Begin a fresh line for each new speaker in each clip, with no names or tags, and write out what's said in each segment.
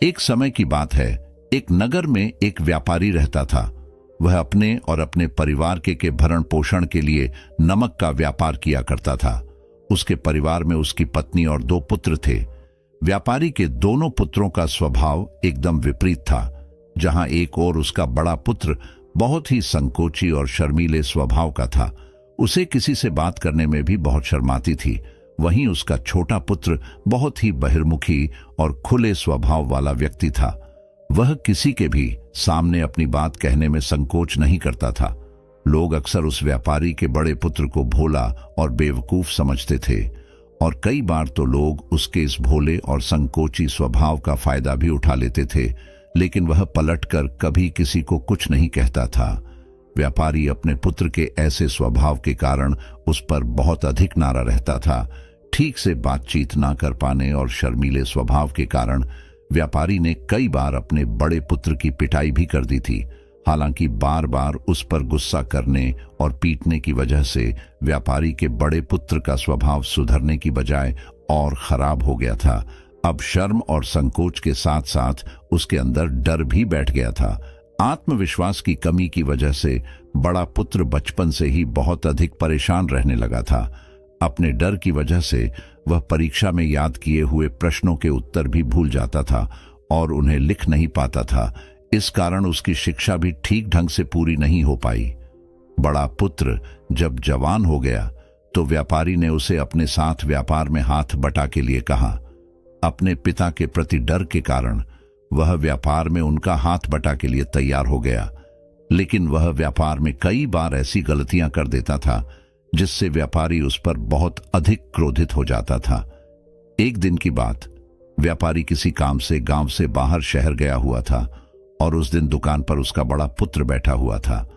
एक समय की बात है, एक नगर में एक व्यापारी रहता था। वह अपने और अपने परिवार के भरण पोषण के लिए नमक का व्यापार किया करता था। उसके परिवार में उसकी पत्नी और 2 पुत्र थे। व्यापारी के दोनों पुत्रों का स्वभाव एकदम विपरीत था। जहां एक और उसका बड़ा पुत्र बहुत ही संकोची और शर्मीले स्वभाव का था, उसे किसी से बात करने में भी बहुत शर्माती थी, वहीं उसका छोटा पुत्र बहुत ही बहिर्मुखी और खुले स्वभाव वाला व्यक्ति था। वह किसी के भी सामने अपनी बात कहने में संकोच नहीं करता था। लोग अक्सर उस व्यापारी के बड़े पुत्र को भोला और बेवकूफ समझते थे, और कई बार तो लोग उसके इस भोले और संकोची स्वभाव का फायदा भी उठा लेते थे, लेकिन वह पलटकर कभी किसी को कुछ नहीं कहता था। व्यापारी अपने पुत्र के ऐसे स्वभाव के कारण उस पर बहुत अधिक नारा रहता था। ठीक से बातचीत ना कर पाने और शर्मीले स्वभाव के कारण व्यापारी ने कई बार अपने बड़े पुत्र की पिटाई भी कर दी थी। हालांकि बार बार उस पर गुस्सा करने और पीटने की वजह से व्यापारी के बड़े पुत्र का स्वभाव सुधरने की बजाय और खराब हो गया था। अब शर्म और संकोच के साथ साथ उसके अंदर डर भी बैठ गया था। आत्मविश्वास की कमी की वजह से बड़ा पुत्र बचपन से ही बहुत अधिक परेशान रहने लगा था। अपने डर की वजह से वह परीक्षा में याद किए हुए प्रश्नों के उत्तर भी भूल जाता था और उन्हें लिख नहीं पाता था। इस कारण उसकी शिक्षा भी ठीक ढंग से पूरी नहीं हो पाई। बड़ा पुत्र जब जवान हो गया तो व्यापारी ने उसे अपने साथ व्यापार में हाथ बटा के लिए कहा। अपने पिता के प्रति डर के कारण वह व्यापार में उनका हाथ बटा के लिए तैयार हो गया, लेकिन वह व्यापार में कई बार ऐसी गलतियां कर देता था जिससे व्यापारी उस पर बहुत अधिक क्रोधित हो जाता था। एक दिन की बात, व्यापारी किसी काम से गांव से बाहर शहर गया हुआ था और उस दिन दुकान पर उसका बड़ा पुत्र बैठा हुआ था।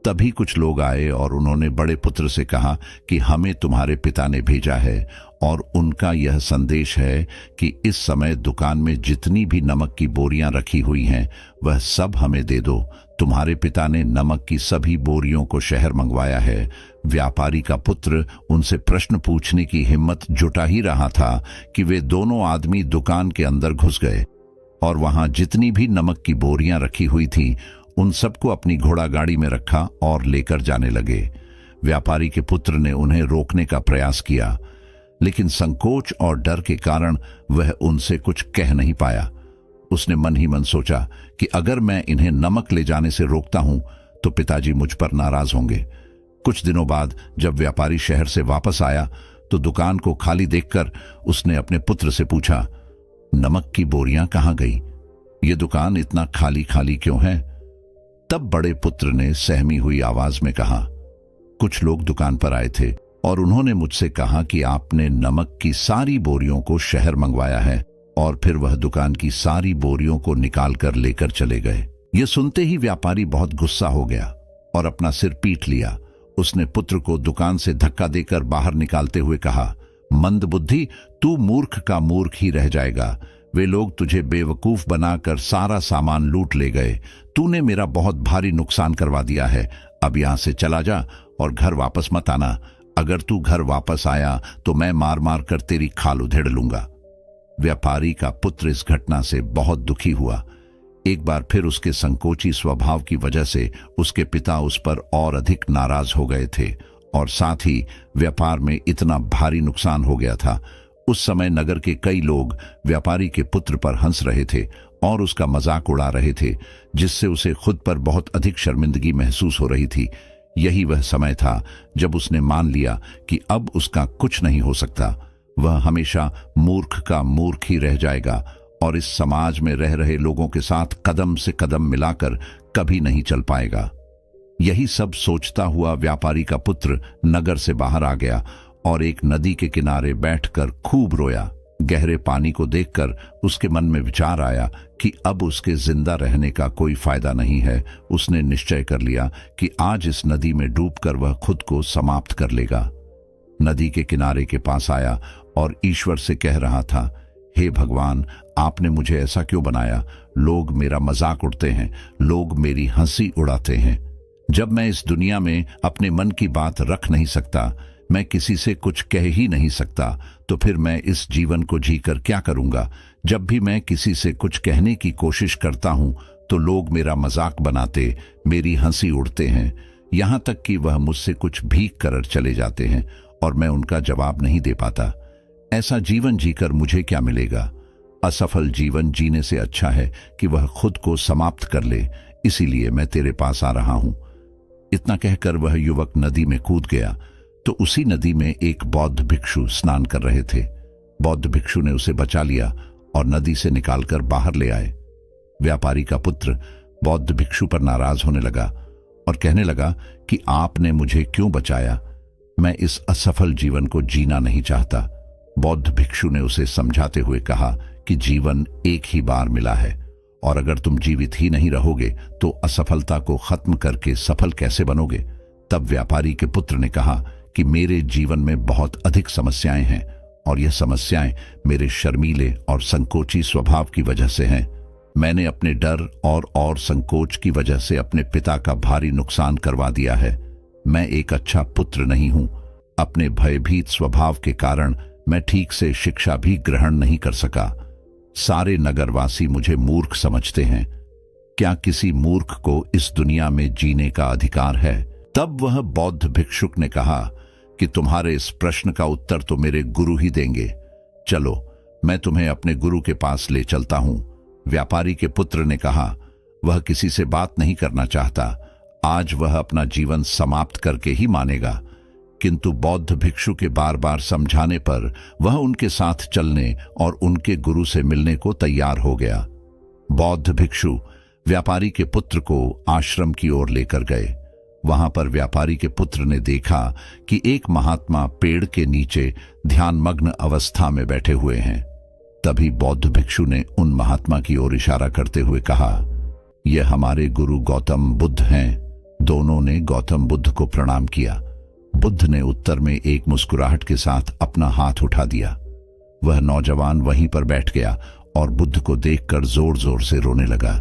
तभी कुछ लोग आए और उन्होंने बड़े पुत्र से कहा कि हमें तुम्हारे पिता ने भेजा है और उनका यह संदेश है कि इस समय दुकान में जितनी भी नमक की बोरियां रखी हुई हैं वह सब हमें दे दो। तुम्हारे पिता ने नमक की सभी बोरियों को शहर मंगवाया है। व्यापारी का पुत्र उनसे प्रश्न पूछने की हिम्मत जुटा ही रहा था कि वे दोनों आदमी दुकान के अंदर घुस गए और वहां जितनी भी नमक की बोरियां रखी हुई थी उन सबको अपनी घोड़ा गाड़ी में रखा और लेकर जाने लगे। व्यापारी के पुत्र ने उन्हें रोकने का प्रयास किया, लेकिन संकोच और डर के कारण वह उनसे कुछ कह नहीं पाया। उसने मन ही मन सोचा कि अगर मैं इन्हें नमक ले जाने से रोकता हूं तो पिताजी मुझ पर नाराज होंगे। कुछ दिनों बाद जब व्यापारी शहर से वापस आया तो दुकान को खाली देखकर उसने अपने पुत्र से पूछा, नमक की बोरियां कहां गई? ये दुकान इतना खाली खाली क्यों है? तब बड़े पुत्र ने सहमी हुई आवाज में कहा, कुछ लोग दुकान पर आए थे और उन्होंने मुझसे कहा कि आपने नमक की सारी बोरियों को शहर मंगवाया है, और फिर वह दुकान की सारी बोरियों को निकाल कर लेकर चले गए। ये सुनते ही व्यापारी बहुत गुस्सा हो गया और अपना सिर पीट लिया। उसने पुत्र को दुकान से धक्का देकर बाहर निकालते हुए कहा, मंदबुद्धि, तू मूर्ख का मूर्ख ही रह जाएगा। वे लोग तुझे बेवकूफ बनाकर सारा सामान लूट ले गए। तूने मेरा बहुत भारी नुकसान करवा दिया है। अब यहां से चला जा और घर वापस मत आना। अगर तू घर वापस आया तो मैं मार मार कर तेरी खाल उधेड़ लूंगा। व्यापारी का पुत्र इस घटना से बहुत दुखी हुआ। एक बार फिर उसके संकोची स्वभाव की वजह से उसके पिता उस पर और अधिक नाराज हो गए थे और साथ ही व्यापार में इतना भारी नुकसान हो गया था। उस समय नगर के कई लोग व्यापारी के पुत्र पर हंस रहे थे और उसका मजाक उड़ा रहे थे, जिससे उसे खुद पर बहुत अधिक शर्मिंदगी महसूस हो रही थी। यही वह समय था जब उसने मान लिया कि अब उसका कुछ नहीं हो सकता। वह हमेशा मूर्ख का मूर्ख ही रह जाएगा और इस समाज में रह रहे लोगों के साथ कदम से कदम मिलाकर कभी नहीं चल पाएगा। यही सब सोचता हुआ व्यापारी का पुत्र नगर से बाहर आ गया और एक नदी के किनारे बैठकर खूब रोया। गहरे पानी को देखकर उसके मन में विचार आया कि अब उसके जिंदा रहने का कोई फायदा नहीं है। उसने निश्चय कर लिया कि आज इस नदी में डूबकर वह खुद को समाप्त कर लेगा। नदी के किनारे के पास आया और ईश्वर से कह रहा था, हे भगवान, आपने मुझे ऐसा क्यों बनाया? लोग मेरा मजाक उड़ते हैं, लोग मेरी हंसी उड़ाते हैं। जब मैं इस दुनिया में अपने मन की बात रख नहीं सकता, मैं किसी से कुछ कह ही नहीं सकता, तो फिर मैं इस जीवन को जीकर क्या करूंगा। जब भी मैं किसी से कुछ कहने की कोशिश करता हूं तो लोग मेरा मजाक बनाते, मेरी हंसी उड़ते हैं, यहां तक कि वह मुझसे कुछ भीख कर चले जाते हैं और मैं उनका जवाब नहीं दे पाता। ऐसा जीवन जीकर मुझे क्या मिलेगा। असफल जीवन जीने से अच्छा है कि वह खुद को समाप्त कर ले, इसीलिए मैं तेरे पास आ रहा हूं। इतना कहकर वह युवक नदी में कूद गया तो उसी नदी में एक बौद्ध भिक्षु स्नान कर रहे थे। बौद्ध भिक्षु ने उसे बचा लिया और नदी से निकालकर बाहर ले आए। व्यापारी का पुत्र बौद्ध भिक्षु पर नाराज होने लगा और कहने लगा कि आपने मुझे क्यों बचाया, मैं इस असफल जीवन को जीना नहीं चाहता। बौद्ध भिक्षु ने उसे समझाते हुए कहा कि जीवन एक ही बार मिला है और अगर तुम जीवित ही नहीं रहोगे तो असफलता को खत्म करके सफल कैसे बनोगे। तब व्यापारी के पुत्र ने कहा कि मेरे जीवन में बहुत अधिक समस्याएं हैं और यह समस्याएं मेरे शर्मीले और संकोची स्वभाव की वजह से हैं। मैंने अपने डर और संकोच की वजह से अपने पिता का भारी नुकसान करवा दिया है। मैं एक अच्छा पुत्र नहीं हूं। अपने भयभीत स्वभाव के कारण मैं ठीक से शिक्षा भी ग्रहण नहीं कर सका। सारे नगरवासी मुझे मूर्ख समझते हैं। क्या किसी मूर्ख को इस दुनिया में जीने का अधिकार है। तब वह बौद्ध भिक्षुक ने कहा कि तुम्हारे इस प्रश्न का उत्तर तो मेरे गुरु ही देंगे। चलो, मैं तुम्हें अपने गुरु के पास ले चलता हूं। व्यापारी के पुत्र ने कहा, वह किसी से बात नहीं करना चाहता, आज वह अपना जीवन समाप्त करके ही मानेगा। किंतु बौद्ध भिक्षु के बार बार समझाने पर वह उनके साथ चलने और उनके गुरु से मिलने को तैयार हो गया। बौद्ध भिक्षु व्यापारी के पुत्र को आश्रम की ओर लेकर गए। वहां पर व्यापारी के पुत्र ने देखा कि एक महात्मा पेड़ के नीचे ध्यानमग्न अवस्था में बैठे हुए हैं। तभी बौद्ध भिक्षु ने उन महात्मा की ओर इशारा करते हुए कहा, यह हमारे गुरु गौतम बुद्ध हैं। दोनों ने गौतम बुद्ध को प्रणाम किया। बुद्ध ने उत्तर में एक मुस्कुराहट के साथ अपना हाथ उठा दिया। वह नौजवान वहीं पर बैठ गया और बुद्ध को देखकर जोर जोर से रोने लगा।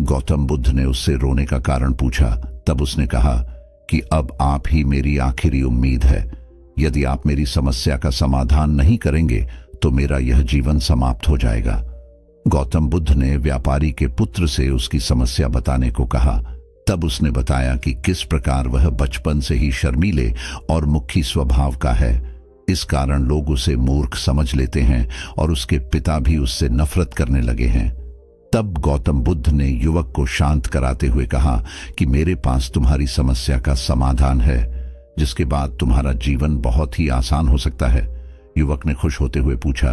गौतम बुद्ध ने उससे रोने का कारण पूछा। तब उसने कहा कि अब आप ही मेरी आखिरी उम्मीद है। यदि आप मेरी समस्या का समाधान नहीं करेंगे तो मेरा यह जीवन समाप्त हो जाएगा। गौतम बुद्ध ने व्यापारी के पुत्र से उसकी समस्या बताने को कहा। तब उसने बताया कि किस प्रकार वह बचपन से ही शर्मीले और मुखी स्वभाव का है। इस कारण लोग उसे मूर्ख समझ लेते हैं और उसके पिता भी उससे नफरत करने लगे हैं। तब गौतम बुद्ध ने युवक को शांत कराते हुए कहा कि मेरे पास तुम्हारी समस्या का समाधान है, जिसके बाद तुम्हारा जीवन बहुत ही आसान हो सकता है। युवक ने खुश होते हुए पूछा,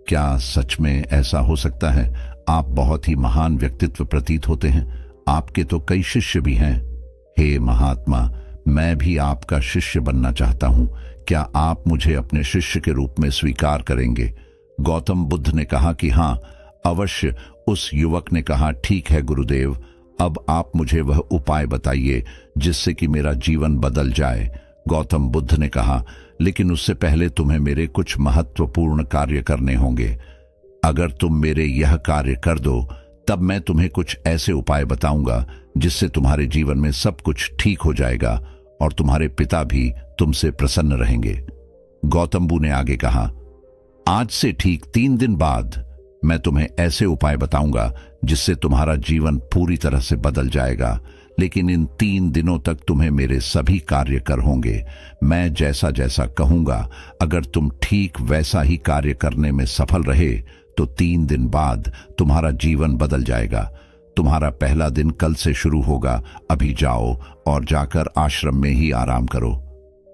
क्या सच में ऐसा हो सकता है। आप बहुत ही महान व्यक्तित्व प्रतीत होते हैं। आपके तो कई शिष्य भी हैं। हे महात्मा, मैं भी आपका शिष्य बनना चाहता हूं। क्या आप मुझे अपने शिष्य के रूप में स्वीकार करेंगे। गौतम बुद्ध ने कहा कि हां, अवश्य। उस युवक ने कहा, ठीक है गुरुदेव, अब आप मुझे वह उपाय बताइए जिससे कि मेरा जीवन बदल जाए। गौतम बुद्ध ने कहा, लेकिन उससे पहले तुम्हें मेरे कुछ महत्वपूर्ण कार्य करने होंगे। अगर तुम मेरे यह कार्य कर दो तब मैं तुम्हें कुछ ऐसे उपाय बताऊंगा जिससे तुम्हारे जीवन में सब कुछ ठीक हो जाएगा और तुम्हारे पिता भी तुमसे प्रसन्न रहेंगे। गौतम बुद्ध ने आगे कहा, आज से ठीक 3 दिन बाद मैं तुम्हें ऐसे उपाय बताऊंगा जिससे तुम्हारा जीवन पूरी तरह से बदल जाएगा, लेकिन इन 3 दिनों तक तुम्हें मेरे सभी कार्य कर होंगे। मैं जैसा जैसा कहूंगा, अगर तुम ठीक वैसा ही कार्य करने में सफल रहे तो 3 दिन बाद तुम्हारा जीवन बदल जाएगा। तुम्हारा पहला दिन कल से शुरू होगा। अभी जाओ और जाकर आश्रम में ही आराम करो।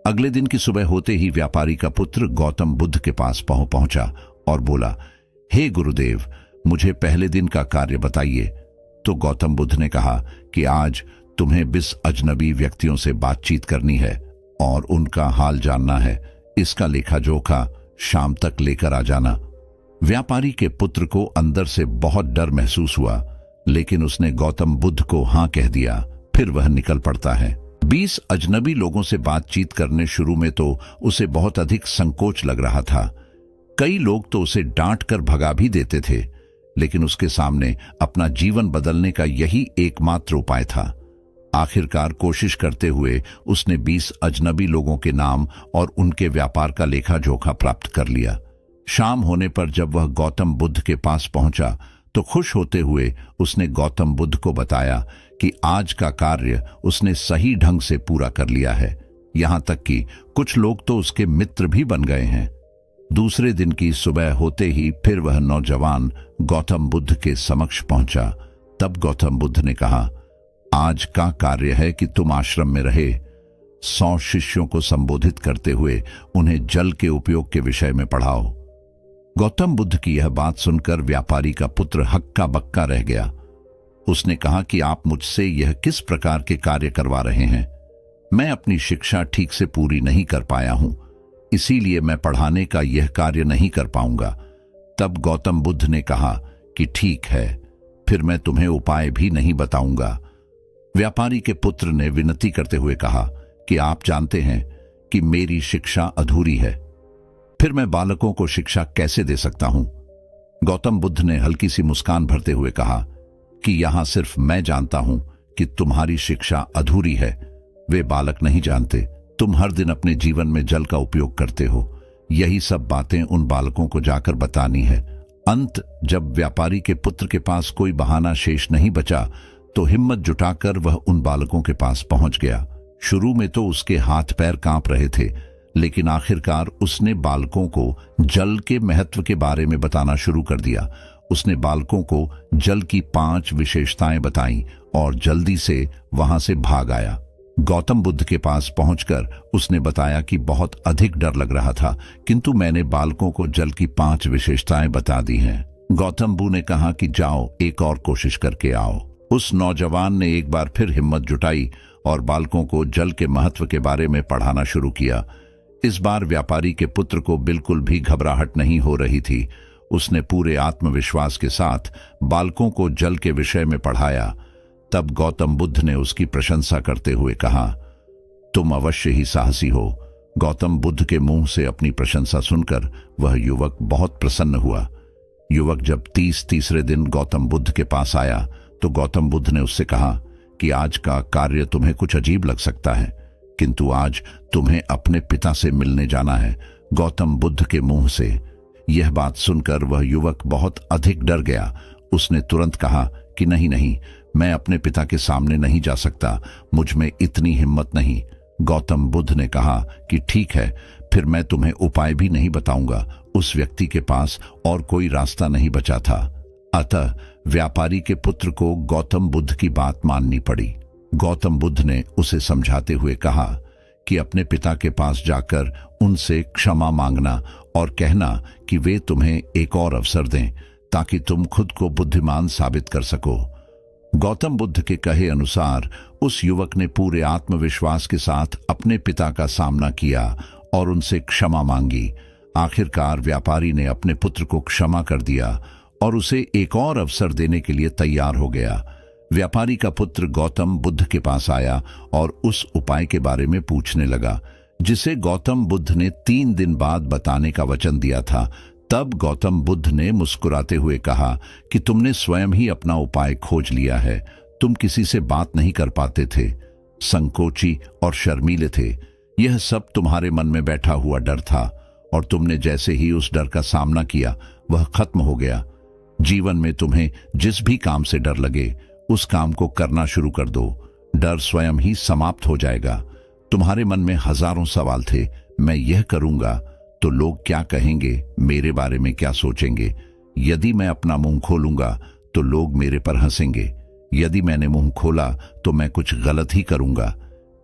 अगले दिन की सुबह होते ही व्यापारी का पुत्र गौतम बुद्ध के पास पहुंचा और बोला, हे गुरुदेव, मुझे पहले दिन का कार्य बताइए। तो गौतम बुद्ध ने कहा कि आज तुम्हें 20 अजनबी व्यक्तियों से बातचीत करनी है और उनका हाल जानना है। इसका लेखा जोखा शाम तक लेकर आ जाना। व्यापारी के पुत्र को अंदर से बहुत डर महसूस हुआ, लेकिन उसने गौतम बुद्ध को हां कह दिया। फिर वह निकल पड़ता है। 20 अजनबी लोगों से बातचीत करने शुरू में तो उसे बहुत अधिक संकोच लग रहा था। कई लोग तो उसे डांट कर भगा भी देते थे, लेकिन उसके सामने अपना जीवन बदलने का यही एकमात्र उपाय था। आखिरकार कोशिश करते हुए उसने 20 अजनबी लोगों के नाम और उनके व्यापार का लेखा जोखा प्राप्त कर लिया। शाम होने पर जब वह गौतम बुद्ध के पास पहुंचा तो खुश होते हुए उसने गौतम बुद्ध को बताया कि आज का कार्य उसने सही ढंग से पूरा कर लिया है। यहां तक कि कुछ लोग तो उसके मित्र भी बन गए हैं। दूसरे दिन की सुबह होते ही फिर वह नौजवान गौतम बुद्ध के समक्ष पहुंचा। तब गौतम बुद्ध ने कहा, आज का कार्य है कि तुम आश्रम में रहे 100 शिष्यों को संबोधित करते हुए उन्हें जल के उपयोग के विषय में पढ़ाओ। गौतम बुद्ध की यह बात सुनकर व्यापारी का पुत्र हक्का बक्का रह गया। उसने कहा कि आप मुझसे यह किस प्रकार के कार्य करवा रहे हैं? मैं अपनी शिक्षा ठीक से पूरी नहीं कर पाया हूं, इसीलिए मैं पढ़ाने का यह कार्य नहीं कर पाऊंगा। तब गौतम बुद्ध ने कहा कि ठीक है, फिर मैं तुम्हें उपाय भी नहीं बताऊंगा। व्यापारी के पुत्र ने विनती करते हुए कहा कि आप जानते हैं कि मेरी शिक्षा अधूरी है, फिर मैं बालकों को शिक्षा कैसे दे सकता हूं? गौतम बुद्ध ने हल्की सी मुस्कान भरते हुए कहा कि यहां सिर्फ मैं जानता हूं कि तुम्हारी शिक्षा अधूरी है, वे बालक नहीं जानते। तुम हर दिन अपने जीवन में जल का उपयोग करते हो, यही सब बातें उन बालकों को जाकर बतानी है। जब व्यापारी के पुत्र के पास कोई बहाना शेष नहीं बचा तो हिम्मत जुटाकर वह उन बालकों के पास पहुंच गया। शुरू में तो उसके हाथ पैर कांप रहे थे, लेकिन आखिरकार उसने बालकों को जल के महत्व के बारे में बताना शुरू कर दिया। उसने बालकों को जल की 5 विशेषताएं बताईं और जल्दी से वहां से भाग आया। गौतम बुद्ध के पास पहुंचकर उसने बताया कि बहुत अधिक डर लग रहा था, किंतु मैंने बालकों को जल की 5 विशेषताएं बता दी हैं। गौतम बुद्ध ने कहा कि जाओ, एक और कोशिश करके आओ। उस नौजवान ने एक बार फिर हिम्मत जुटाई और बालकों को जल के महत्व के बारे में पढ़ाना शुरू किया। इस बार व्यापारी के पुत्र को बिल्कुल भी घबराहट नहीं हो रही थी। उसने पूरे आत्मविश्वास के साथ बालकों को जल के विषय में पढ़ाया। तब गौतम बुद्ध ने उसकी प्रशंसा करते हुए कहा, तुम अवश्य ही साहसी हो। गौतम बुद्ध के मुंह से अपनी प्रशंसा सुनकर वह युवक बहुत प्रसन्न हुआ। युवक जब तीसरे दिन गौतम बुद्ध के पास आया तो गौतम बुद्ध ने उससे कहा कि आज का कार्य तुम्हें कुछ अजीब लग सकता है, किंतु आज तुम्हें अपने पिता से मिलने जाना है। गौतम बुद्ध के मुंह से यह बात सुनकर वह युवक बहुत अधिक डर गया। उसने तुरंत कहा कि नहीं, मैं अपने पिता के सामने नहीं जा सकता, मुझ में इतनी हिम्मत नहीं। गौतम बुद्ध ने कहा कि ठीक है, फिर मैं तुम्हें उपाय भी नहीं बताऊंगा। उस व्यक्ति के पास और कोई रास्ता नहीं बचा था, अतः व्यापारी के पुत्र को गौतम बुद्ध की बात माननी पड़ी। गौतम बुद्ध ने उसे समझाते हुए कहा कि अपने पिता के पास जाकर उनसे क्षमा मांगना और कहना कि वे तुम्हें एक और अवसर दें ताकि तुम खुद को बुद्धिमान साबित कर सको। गौतम बुद्ध के कहे अनुसार उस युवक ने पूरे आत्मविश्वास के साथ अपने पिता का सामना किया और उनसे क्षमा मांगी। आखिरकार व्यापारी ने अपने पुत्र को क्षमा कर दिया और उसे एक और अवसर देने के लिए तैयार हो गया। व्यापारी का पुत्र गौतम बुद्ध के पास आया और उस उपाय के बारे में पूछने लगा जिसे गौतम बुद्ध ने 3 दिन बाद बताने का वचन दिया था। तब गौतम बुद्ध ने मुस्कुराते हुए कहा कि तुमने स्वयं ही अपना उपाय खोज लिया है। तुम किसी से बात नहीं कर पाते थे, संकोची और शर्मीले थे। यह सब तुम्हारे मन में बैठा हुआ डर था और तुमने जैसे ही उस डर का सामना किया वह खत्म हो गया। जीवन में तुम्हें जिस भी काम से डर लगे उस काम को करना शुरू कर दो, डर स्वयं ही समाप्त हो जाएगा। तुम्हारे मन में हजारों सवाल थे, मैं यह करूंगा तो लोग क्या कहेंगे, मेरे बारे में क्या सोचेंगे, यदि मैं अपना मुंह खोलूंगा तो लोग मेरे पर हंसेंगे, यदि मैंने मुंह खोला तो मैं कुछ गलत ही करूंगा।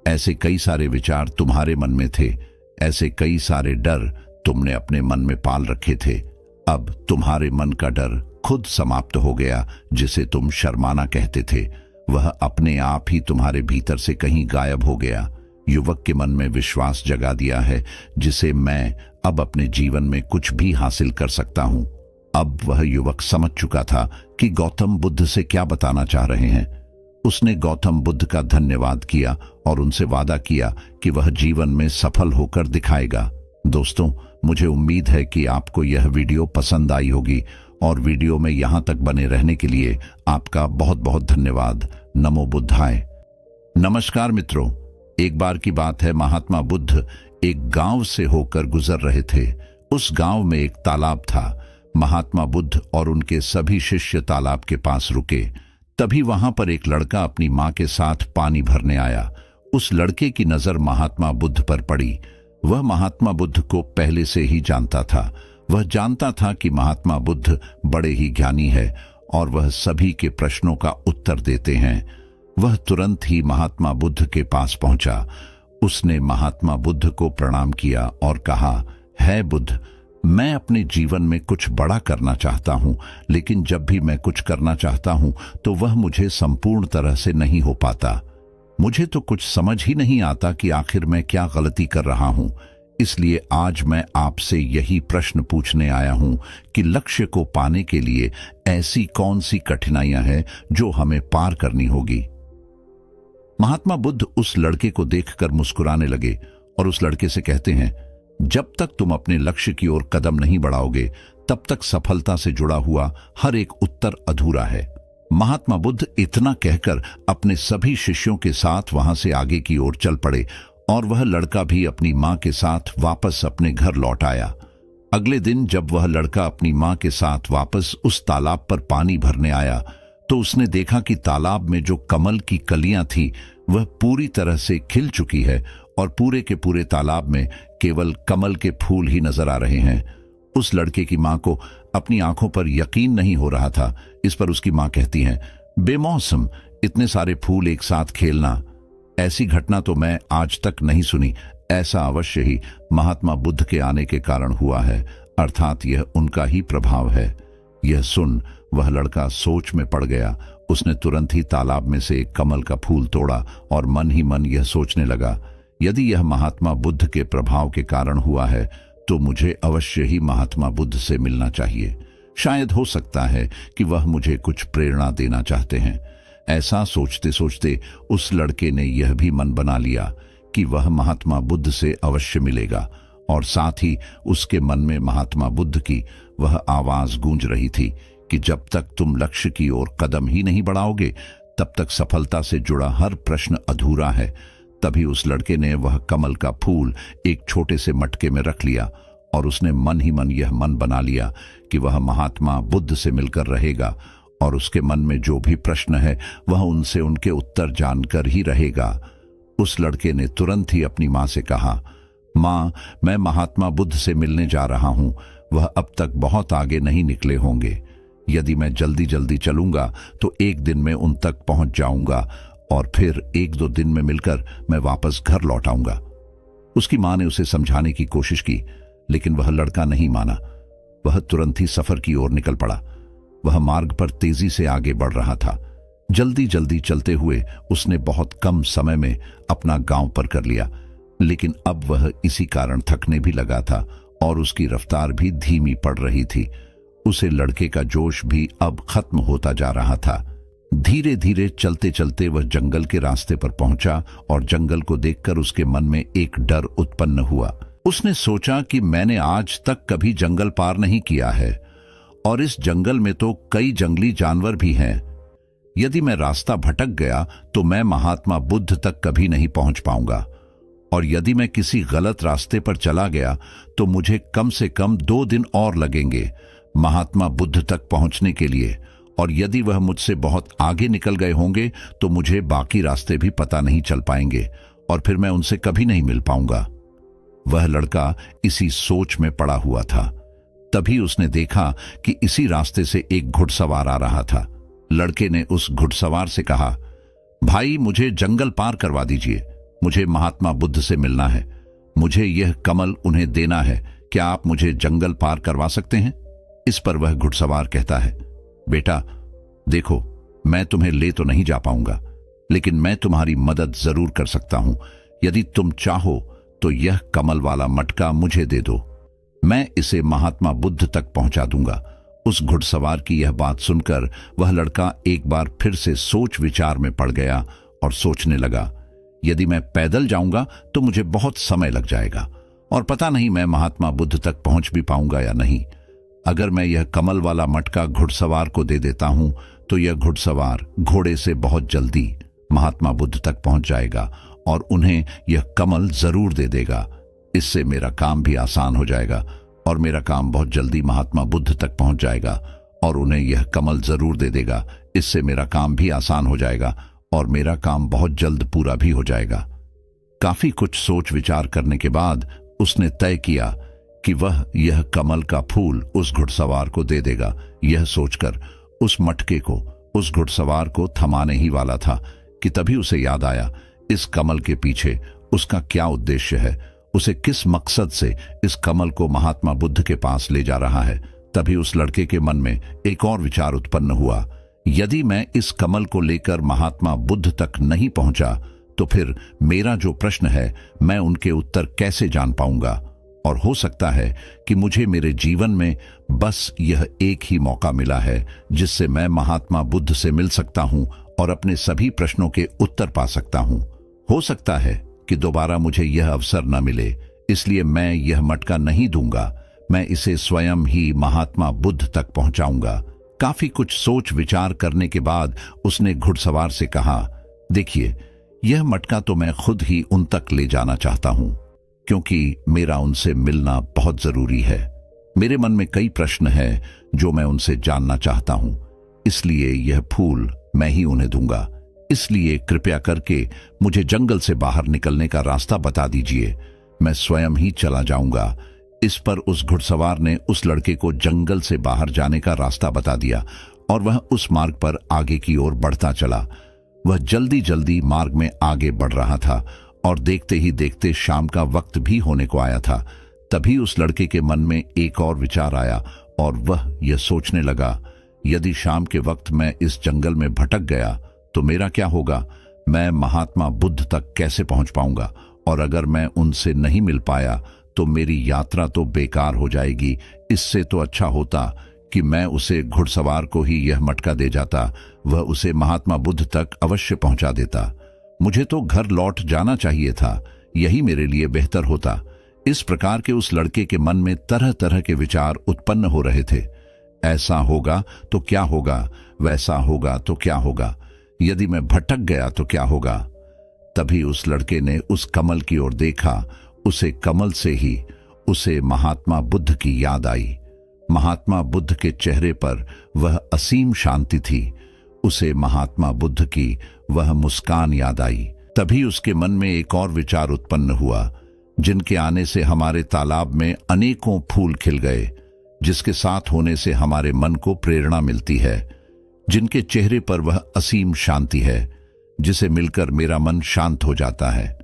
ऐसे कई सारे विचार तुम्हारे मन में थे, ऐसे कई सारे डर तुमने अपने मन में पाल रखे थे। अब तुम्हारे मन का डर खुद समाप्त हो गया। जिसे तुम शर्माना कहते थे वह अपने आप ही तुम्हारे भीतर से कहीं गायब हो गया। युवक के मन में विश्वास जगा दिया है जिसे मैं अब अपने जीवन में कुछ भी हासिल कर सकता हूं। अब वह युवक समझ चुका था कि गौतम बुद्ध से क्या बताना चाह रहे हैं। उसने गौतम बुद्ध का धन्यवाद किया और उनसे वादा किया कि वह जीवन में सफल होकर दिखाएगा। दोस्तों, मुझे उम्मीद है कि आपको यह वीडियो पसंद आई होगी और वीडियो में यहां तक बने रहने के लिए आपका बहुत बहुत धन्यवाद। नमो बुद्धाय। नमस्कार मित्रों। एक बार की बात है, महात्मा बुद्ध एक गांव से होकर गुजर रहे थे। उस गांव में एक तालाब था। महात्मा बुद्ध और उनके सभी शिष्य तालाब के पास रुके। तभी वहां पर एक लड़का अपनी मां के साथ पानी भरने आया। उस लड़के की नजर महात्मा बुद्ध पर पड़ी। वह महात्मा बुद्ध को पहले से ही जानता था। वह जानता था कि महात्मा बुद्ध बड़े ही ज्ञानी है और वह सभी के प्रश्नों का उत्तर देते हैं। वह तुरंत ही महात्मा बुद्ध के पास पहुंचा। उसने महात्मा बुद्ध को प्रणाम किया और कहा, है बुद्ध, मैं अपने जीवन में कुछ बड़ा करना चाहता हूं, लेकिन जब भी मैं कुछ करना चाहता हूं तो वह मुझे संपूर्ण तरह से नहीं हो पाता। मुझे तो कुछ समझ ही नहीं आता कि आखिर मैं क्या गलती कर रहा हूं। इसलिए आज मैं आपसे यही प्रश्न पूछने आया हूं कि लक्ष्य को पाने के लिए ऐसी कौन सी कठिनाइयां हैं जो हमें पार करनी होगी। महात्मा बुद्ध उस लड़के को देखकर मुस्कुराने लगे और उस लड़के से कहते हैं, जब तक तुम अपने लक्ष्य की ओर कदम नहीं बढ़ाओगे तब तक सफलता से जुड़ा हुआ हर एक उत्तर अधूरा है। महात्मा बुद्ध इतना कहकर अपने सभी शिष्यों के साथ वहां से आगे की ओर चल पड़े और वह लड़का भी अपनी मां के साथ वापस अपने घर लौट आया। अगले दिन जब वह लड़का अपनी मां के साथ वापस उस तालाब पर पानी भरने आया तो उसने देखा कि तालाब में जो कमल की कलियां थी वह पूरी तरह से खिल चुकी है और पूरे के पूरे तालाब में केवल कमल के फूल ही नजर आ रहे हैं। उस लड़के की मां को अपनी आंखों पर यकीन नहीं हो रहा था। इस पर उसकी मां कहती हैं, बेमौसम इतने सारे फूल एक साथ खेलना, ऐसी घटना तो मैं आज तक नहीं सुनी। ऐसा अवश्य ही महात्मा बुद्ध के आने के कारण हुआ है, अर्थात यह उनका ही प्रभाव है। यह सुन वह लड़का सोच में पड़ गया। उसने तुरंत ही तालाब में से एक कमल का फूल तोड़ा और मन ही मन यह सोचने लगा, यदि यह महात्मा बुद्ध के प्रभाव के कारण हुआ है तो मुझे अवश्य ही महात्मा बुद्ध से मिलना चाहिए। शायद हो सकता है कि वह मुझे कुछ प्रेरणा देना चाहते हैं। ऐसा सोचते सोचते उस लड़के ने यह भी मन बना लिया कि वह महात्मा बुद्ध से अवश्य मिलेगा और साथ ही उसके मन में महात्मा बुद्ध की वह आवाज गूंज रही थी कि जब तक तुम लक्ष्य की ओर कदम ही नहीं बढ़ाओगे तब तक सफलता से जुड़ा हर प्रश्न अधूरा है। तभी उस लड़के ने वह कमल का फूल एक छोटे से मटके में रख लिया और उसने मन ही मन यह मन बना लिया कि वह महात्मा बुद्ध से मिलकर रहेगा और उसके मन में जो भी प्रश्न है वह उनसे उनके उत्तर जानकर ही रहेगा। उस लड़के ने तुरंत ही अपनी मां से कहा, मां, मैं महात्मा बुद्ध से मिलने जा रहा हूं। वह अब तक बहुत आगे नहीं निकले होंगे। यदि मैं जल्दी जल्दी चलूंगा तो एक दिन में उन तक पहुंच जाऊंगा और फिर एक दो दिन में मिलकर मैं वापस घर लौट आऊंगा। उसकी मां ने उसे समझाने की कोशिश की, लेकिन वह लड़का नहीं माना। वह तुरंत ही सफर की ओर निकल पड़ा। वह मार्ग पर तेजी से आगे बढ़ रहा था। जल्दी जल्दी चलते हुए उसने बहुत कम समय में अपना गांव पर कर लिया, लेकिन अब वह इसी कारण थकने भी लगा था और उसकी रफ्तार भी धीमी पड़ रही थी। उसे लड़के का जोश भी अब खत्म होता जा रहा था। धीरे धीरे चलते चलते वह जंगल के रास्ते पर पहुंचा और जंगल को देखकर उसके मन में एक डर उत्पन्न हुआ। उसने सोचा कि मैंने आज तक कभी जंगल पार नहीं किया है और इस जंगल में तो कई जंगली जानवर भी हैं। यदि मैं रास्ता भटक गया तो मैं महात्मा बुद्ध तक कभी नहीं पहुंच पाऊंगा और यदि मैं किसी गलत रास्ते पर चला गया तो मुझे कम से कम 2 दिन और लगेंगे महात्मा बुद्ध तक पहुंचने के लिए, और यदि वह मुझसे बहुत आगे निकल गए होंगे तो मुझे बाकी रास्ते भी पता नहीं चल पाएंगे और फिर मैं उनसे कभी नहीं मिल पाऊंगा। वह लड़का इसी सोच में पड़ा हुआ था। तभी उसने देखा कि इसी रास्ते से एक घुड़सवार आ रहा था। लड़के ने उस घुड़सवार से कहा, भाई, मुझे जंगल पार करवा दीजिए। मुझे महात्मा बुद्ध से मिलना है। मुझे यह कमल उन्हें देना है। क्या आप मुझे जंगल पार करवा सकते हैं? इस पर वह घुड़सवार कहता है, बेटा देखो, मैं तुम्हें ले तो नहीं जा पाऊंगा, लेकिन मैं तुम्हारी मदद जरूर कर सकता हूं। यदि तुम चाहो तो यह कमल वाला मटका मुझे दे दो, मैं इसे महात्मा बुद्ध तक पहुंचा दूंगा। उस घुड़सवार की यह बात सुनकर वह लड़का एक बार फिर से सोच विचार में पड़ गया और सोचने लगा, यदि मैं पैदल जाऊंगा तो मुझे बहुत समय लग जाएगा और पता नहीं मैं महात्मा बुद्ध तक पहुंच भी पाऊंगा या नहीं। अगर मैं यह कमल वाला मटका घुड़सवार को दे देता हूं तो यह घुड़सवार घोड़े से बहुत जल्दी महात्मा बुद्ध तक पहुंच जाएगा और उन्हें यह कमल जरूर दे देगा। इससे मेरा काम भी आसान हो जाएगा और मेरा काम बहुत जल्दी महात्मा बुद्ध तक पहुंच जाएगा और उन्हें यह कमल जरूर दे देगा। इससे मेरा काम भी आसान हो जाएगा और मेरा काम बहुत जल्द पूरा भी हो जाएगा। काफी कुछ सोच विचार करने के बाद उसने तय किया कि वह यह कमल का फूल उस घुड़सवार को दे देगा। यह सोचकर उस मटके को उस घुड़सवार को थमाने ही वाला था कि तभी उसे याद आया इस कमल के पीछे उसका क्या उद्देश्य है, उसे किस मकसद से इस कमल को महात्मा बुद्ध के पास ले जा रहा है। तभी उस लड़के के मन में एक और विचार उत्पन्न हुआ, यदि मैं इस कमल को लेकर महात्मा बुद्ध तक नहीं पहुंचा तो फिर मेरा जो प्रश्न है मैं उनके उत्तर कैसे जान पाऊंगा। और हो सकता है कि मुझे मेरे जीवन में बस यह एक ही मौका मिला है जिससे मैं महात्मा बुद्ध से मिल सकता हूं और अपने सभी प्रश्नों के उत्तर पा सकता हूं। हो सकता है कि दोबारा मुझे यह अवसर न मिले, इसलिए मैं यह मटका नहीं दूंगा, मैं इसे स्वयं ही महात्मा बुद्ध तक पहुंचाऊंगा। काफी कुछ सोच विचार करने के बाद उसने घुड़सवार से कहा, देखिए, यह मटका तो मैं खुद ही उन तक ले जाना चाहता हूं, क्योंकि मेरा उनसे मिलना बहुत जरूरी है। मेरे मन में कई प्रश्न हैं जो मैं उनसे जानना चाहता हूं, इसलिए यह फूल मैं ही उन्हें दूंगा। इसलिए कृपया करके मुझे जंगल से बाहर निकलने का रास्ता बता दीजिए, मैं स्वयं ही चला जाऊंगा। इस पर उस घुड़सवार ने उस लड़के को जंगल से बाहर जाने का रास्ता बता दिया और वह उस मार्ग पर आगे की ओर बढ़ता चला। वह जल्दी जल्दी मार्ग में आगे बढ़ रहा था और देखते ही देखते शाम का वक्त भी होने को आया था। तभी उस लड़के के मन में एक और विचार आया और वह यह सोचने लगा, यदि शाम के वक्त मैं इस जंगल में भटक गया तो मेरा क्या होगा, मैं महात्मा बुद्ध तक कैसे पहुंच पाऊंगा, और अगर मैं उनसे नहीं मिल पाया तो मेरी यात्रा तो बेकार हो जाएगी। इससे तो अच्छा होता कि मैं उसे घुड़सवार को ही यह मटका दे जाता, वह उसे महात्मा बुद्ध तक अवश्य पहुंचा देता। मुझे तो घर लौट जाना चाहिए था, यही मेरे लिए बेहतर होता। इस प्रकार के उस लड़के के मन में तरह तरह के विचार उत्पन्न हो रहे थे। ऐसा होगा तो क्या होगा, वैसा होगा तो क्या होगा, यदि मैं भटक गया तो क्या होगा। तभी उस लड़के ने उस कमल की ओर देखा। उसे कमल से ही उसे महात्मा बुद्ध की याद आई। महात्मा बुद्ध के चेहरे पर वह असीम शांति थी। उसे महात्मा बुद्ध की वह मुस्कान याद आई। तभी उसके मन में एक और विचार उत्पन्न हुआ, जिनके आने से हमारे तालाब में अनेकों फूल खिल गए, जिसके साथ होने से हमारे मन को प्रेरणा मिलती है, जिनके चेहरे पर वह असीम शांति है, जिसे मिलकर मेरा मन शांत हो जाता है।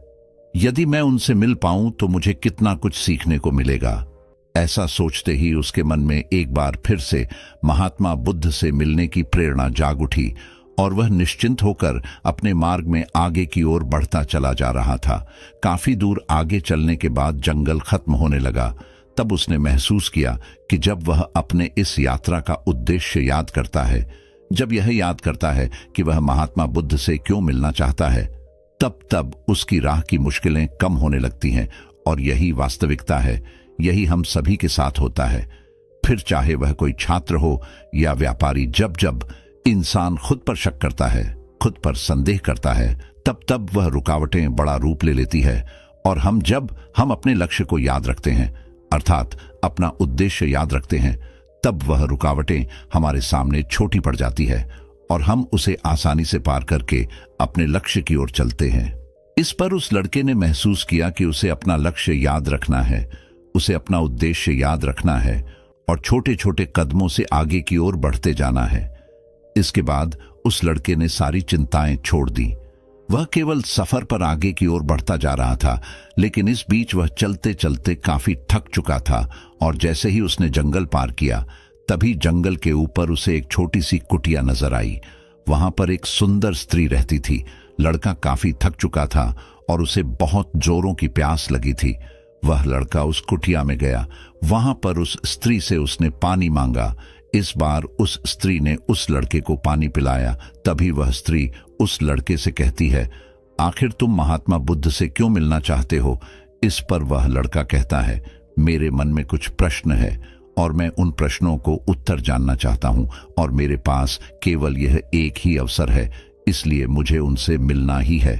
यदि मैं उनसे मिल पाऊं तो मुझे कितना कुछ सीखने को मिलेगा। ऐसा सोचते ही उसके मन में एक बार फिर से महात्मा बुद्ध से मिलने की प्रेरणा जाग उठी और वह निश्चिंत होकर अपने मार्ग में आगे की ओर बढ़ता चला जा रहा था। काफी दूर आगे चलने के बाद जंगल खत्म होने लगा। तब उसने महसूस किया कि जब वह अपने इस यात्रा का उद्देश्य याद करता है, जब यह याद करता है कि वह महात्मा बुद्ध से क्यों मिलना चाहता है, तब तब उसकी राह की मुश्किलें कम होने लगती हैं। और यही वास्तविकता है, यही हम सभी के साथ होता है। फिर चाहे वह कोई छात्र हो या व्यापारी, जब जब इंसान खुद पर शक करता है, खुद पर संदेह करता है, तब तब वह रुकावटें बड़ा रूप ले लेती है। और जब हम अपने लक्ष्य को याद रखते हैं, अर्थात अपना उद्देश्य याद रखते हैं, तब वह रुकावटें हमारे सामने छोटी पड़ जाती है और हम उसे आसानी से पार करके अपने लक्ष्य की ओर चलते हैं। इस पर उस लड़के ने महसूस किया कि उसे अपना लक्ष्य याद रखना है, उसे अपना उद्देश्य याद रखना है और छोटे छोटे कदमों से आगे की ओर बढ़ते जाना है। इसके बाद उस लड़के ने सारी चिंताएं छोड़ दी। वह केवल सफर पर आगे की ओर बढ़ता जा रहा था, लेकिन इस बीच वह चलते चलते काफी थक चुका था और जैसे ही उसने जंगल पार किया, तभी जंगल के ऊपर उसे एक छोटी सी कुटिया नजर आई। वहां पर एक सुंदर स्त्री रहती थी। लड़का काफी थक चुका था और उसे बहुत जोरों की प्यास लगी थी। वह लड़का उस कुटिया में गया। वहां पर उस स्त्री से उसने पानी मांगा। इस बार उस स्त्री ने उस लड़के को पानी पिलाया। तभी वह स्त्री उस लड़के से कहती है, आखिर तुम महात्मा बुद्ध से क्यों मिलना चाहते हो? इस पर वह लड़का कहता है, मेरे मन में कुछ प्रश्न है और मैं उन प्रश्नों को उत्तर जानना चाहता हूं और मेरे पास केवल यह एक ही अवसर है, इसलिए मुझे उनसे मिलना ही है।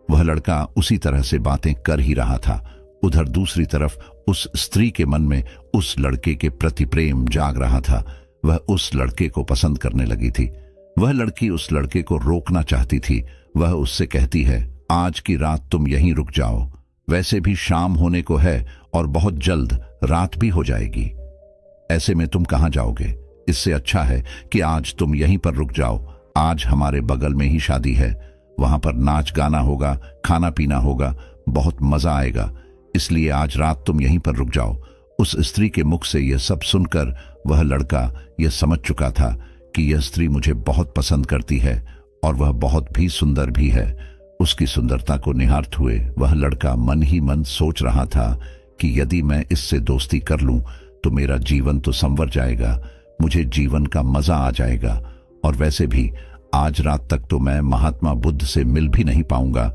वह लड़का उसी तरह से बातें कर ही रहा था। उधर दूसरी तरफ उस स्त्री के मन में उस लड़के के प्रति प्रेम जाग रहा था। वह उस लड़के को पसंद करने लगी थी। वह लड़की उस लड़के को रोकना चाहती थी। वह उससे कहती है, आज की रात तुम यहीं रुक जाओ, वैसे भी शाम होने को है और बहुत जल्द रात भी हो जाएगी। ऐसे में तुम कहां जाओगे? इससे अच्छा है कि आज तुम यहीं पर रुक जाओ। आज हमारे बगल में ही शादी है, वहां पर नाच गाना होगा, खाना पीना होगा, बहुत मजा आएगा, इसलिए आज रात तुम यहीं पर रुक जाओ। उस स्त्री के मुख से यह सब सुनकर वह लड़का यह समझ चुका था कि यह स्त्री मुझे बहुत पसंद करती है और वह बहुत भी सुंदर भी है। उसकी सुंदरता को निहारते हुए वह लड़का मन ही मन सोच रहा था कि यदि मैं इससे दोस्ती कर लूं तो मेरा जीवन तो संवर जाएगा, मुझे जीवन का मजा आ जाएगा, और वैसे भी आज रात तक तो मैं महात्मा बुद्ध से मिल भी नहीं पाऊंगा,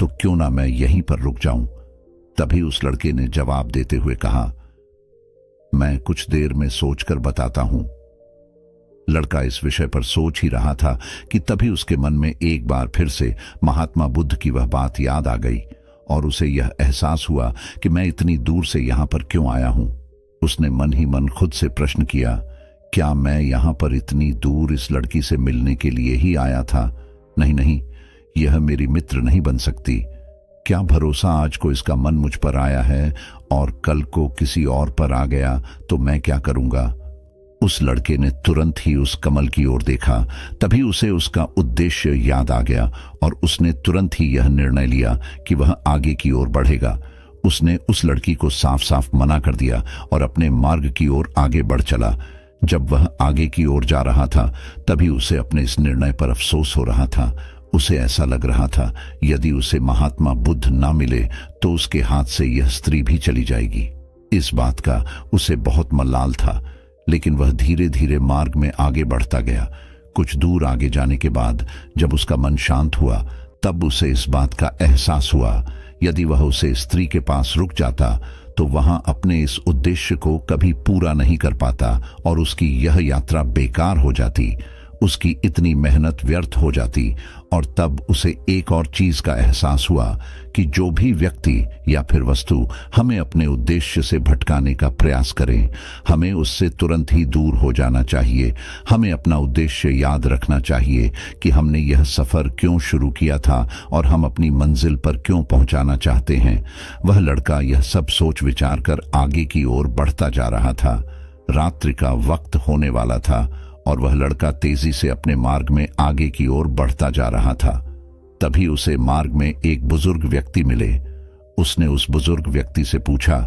तो क्यों ना मैं यहीं पर रुक जाऊं। तभी उस लड़के ने जवाब देते हुए कहा, मैं कुछ देर में सोचकर बताता हूं। लड़का इस विषय पर सोच ही रहा था कि तभी उसके मन में एक बार फिर से महात्मा बुद्ध की वह बात याद आ गई और उसे यह एहसास हुआ कि मैं इतनी दूर से यहां पर क्यों आया हूं। उसने मन ही मन खुद से प्रश्न किया, क्या मैं यहां पर इतनी दूर इस लड़की से मिलने के लिए ही आया था? नहीं नहीं, यह मेरी मित्र नहीं बन सकती। क्या भरोसा आज को इसका मन मुझ पर आया है और कल को किसी और पर आ गया तो मैं क्या करूंगा। उस लड़के ने तुरंत ही उस कमल की ओर देखा। तभी उसे उसका उद्देश्य याद आ गया और उसने तुरंत ही यह निर्णय लिया कि वह आगे की ओर बढ़ेगा। उसने उस लड़की को साफ साफ मना कर दिया और अपने मार्ग की ओर आगे बढ़ चला। जब वह आगे की ओर जा रहा था तभी उसे अपने इस निर्णय पर अफसोस हो रहा था। उसे ऐसा लग रहा था यदि उसे महात्मा बुद्ध ना मिले तो उसके हाथ से यह स्त्री भी चली जाएगी। इस बात का उसे बहुत मलाल था, लेकिन वह धीरे धीरे मार्ग में आगे बढ़ता गया। कुछ दूर आगे जाने के बाद जब उसका मन शांत हुआ तब उसे इस बात का एहसास हुआ, यदि वह उसे स्त्री के पास रुक जाता तो वहां अपने इस उद्देश्य को कभी पूरा नहीं कर पाता और उसकी यह यात्रा बेकार हो जाती, उसकी इतनी मेहनत व्यर्थ हो जाती। और तब उसे एक और चीज का एहसास हुआ कि जो भी व्यक्ति या फिर वस्तु हमें अपने उद्देश्य से भटकाने का प्रयास करे, हमें उससे तुरंत ही दूर हो जाना चाहिए। हमें अपना उद्देश्य याद रखना चाहिए कि हमने यह सफर क्यों शुरू किया था और हम अपनी मंजिल पर क्यों पहुंचाना चाहते हैं। वह लड़का यह सब सोच विचार कर आगे की ओर बढ़ता जा रहा था। रात्रि का वक्त होने वाला था और वह लड़का तेजी से अपने मार्ग में आगे की ओर बढ़ता जा रहा था। तभी उसे मार्ग में एक बुजुर्ग व्यक्ति मिले। उसने उस बुजुर्ग व्यक्ति से पूछा,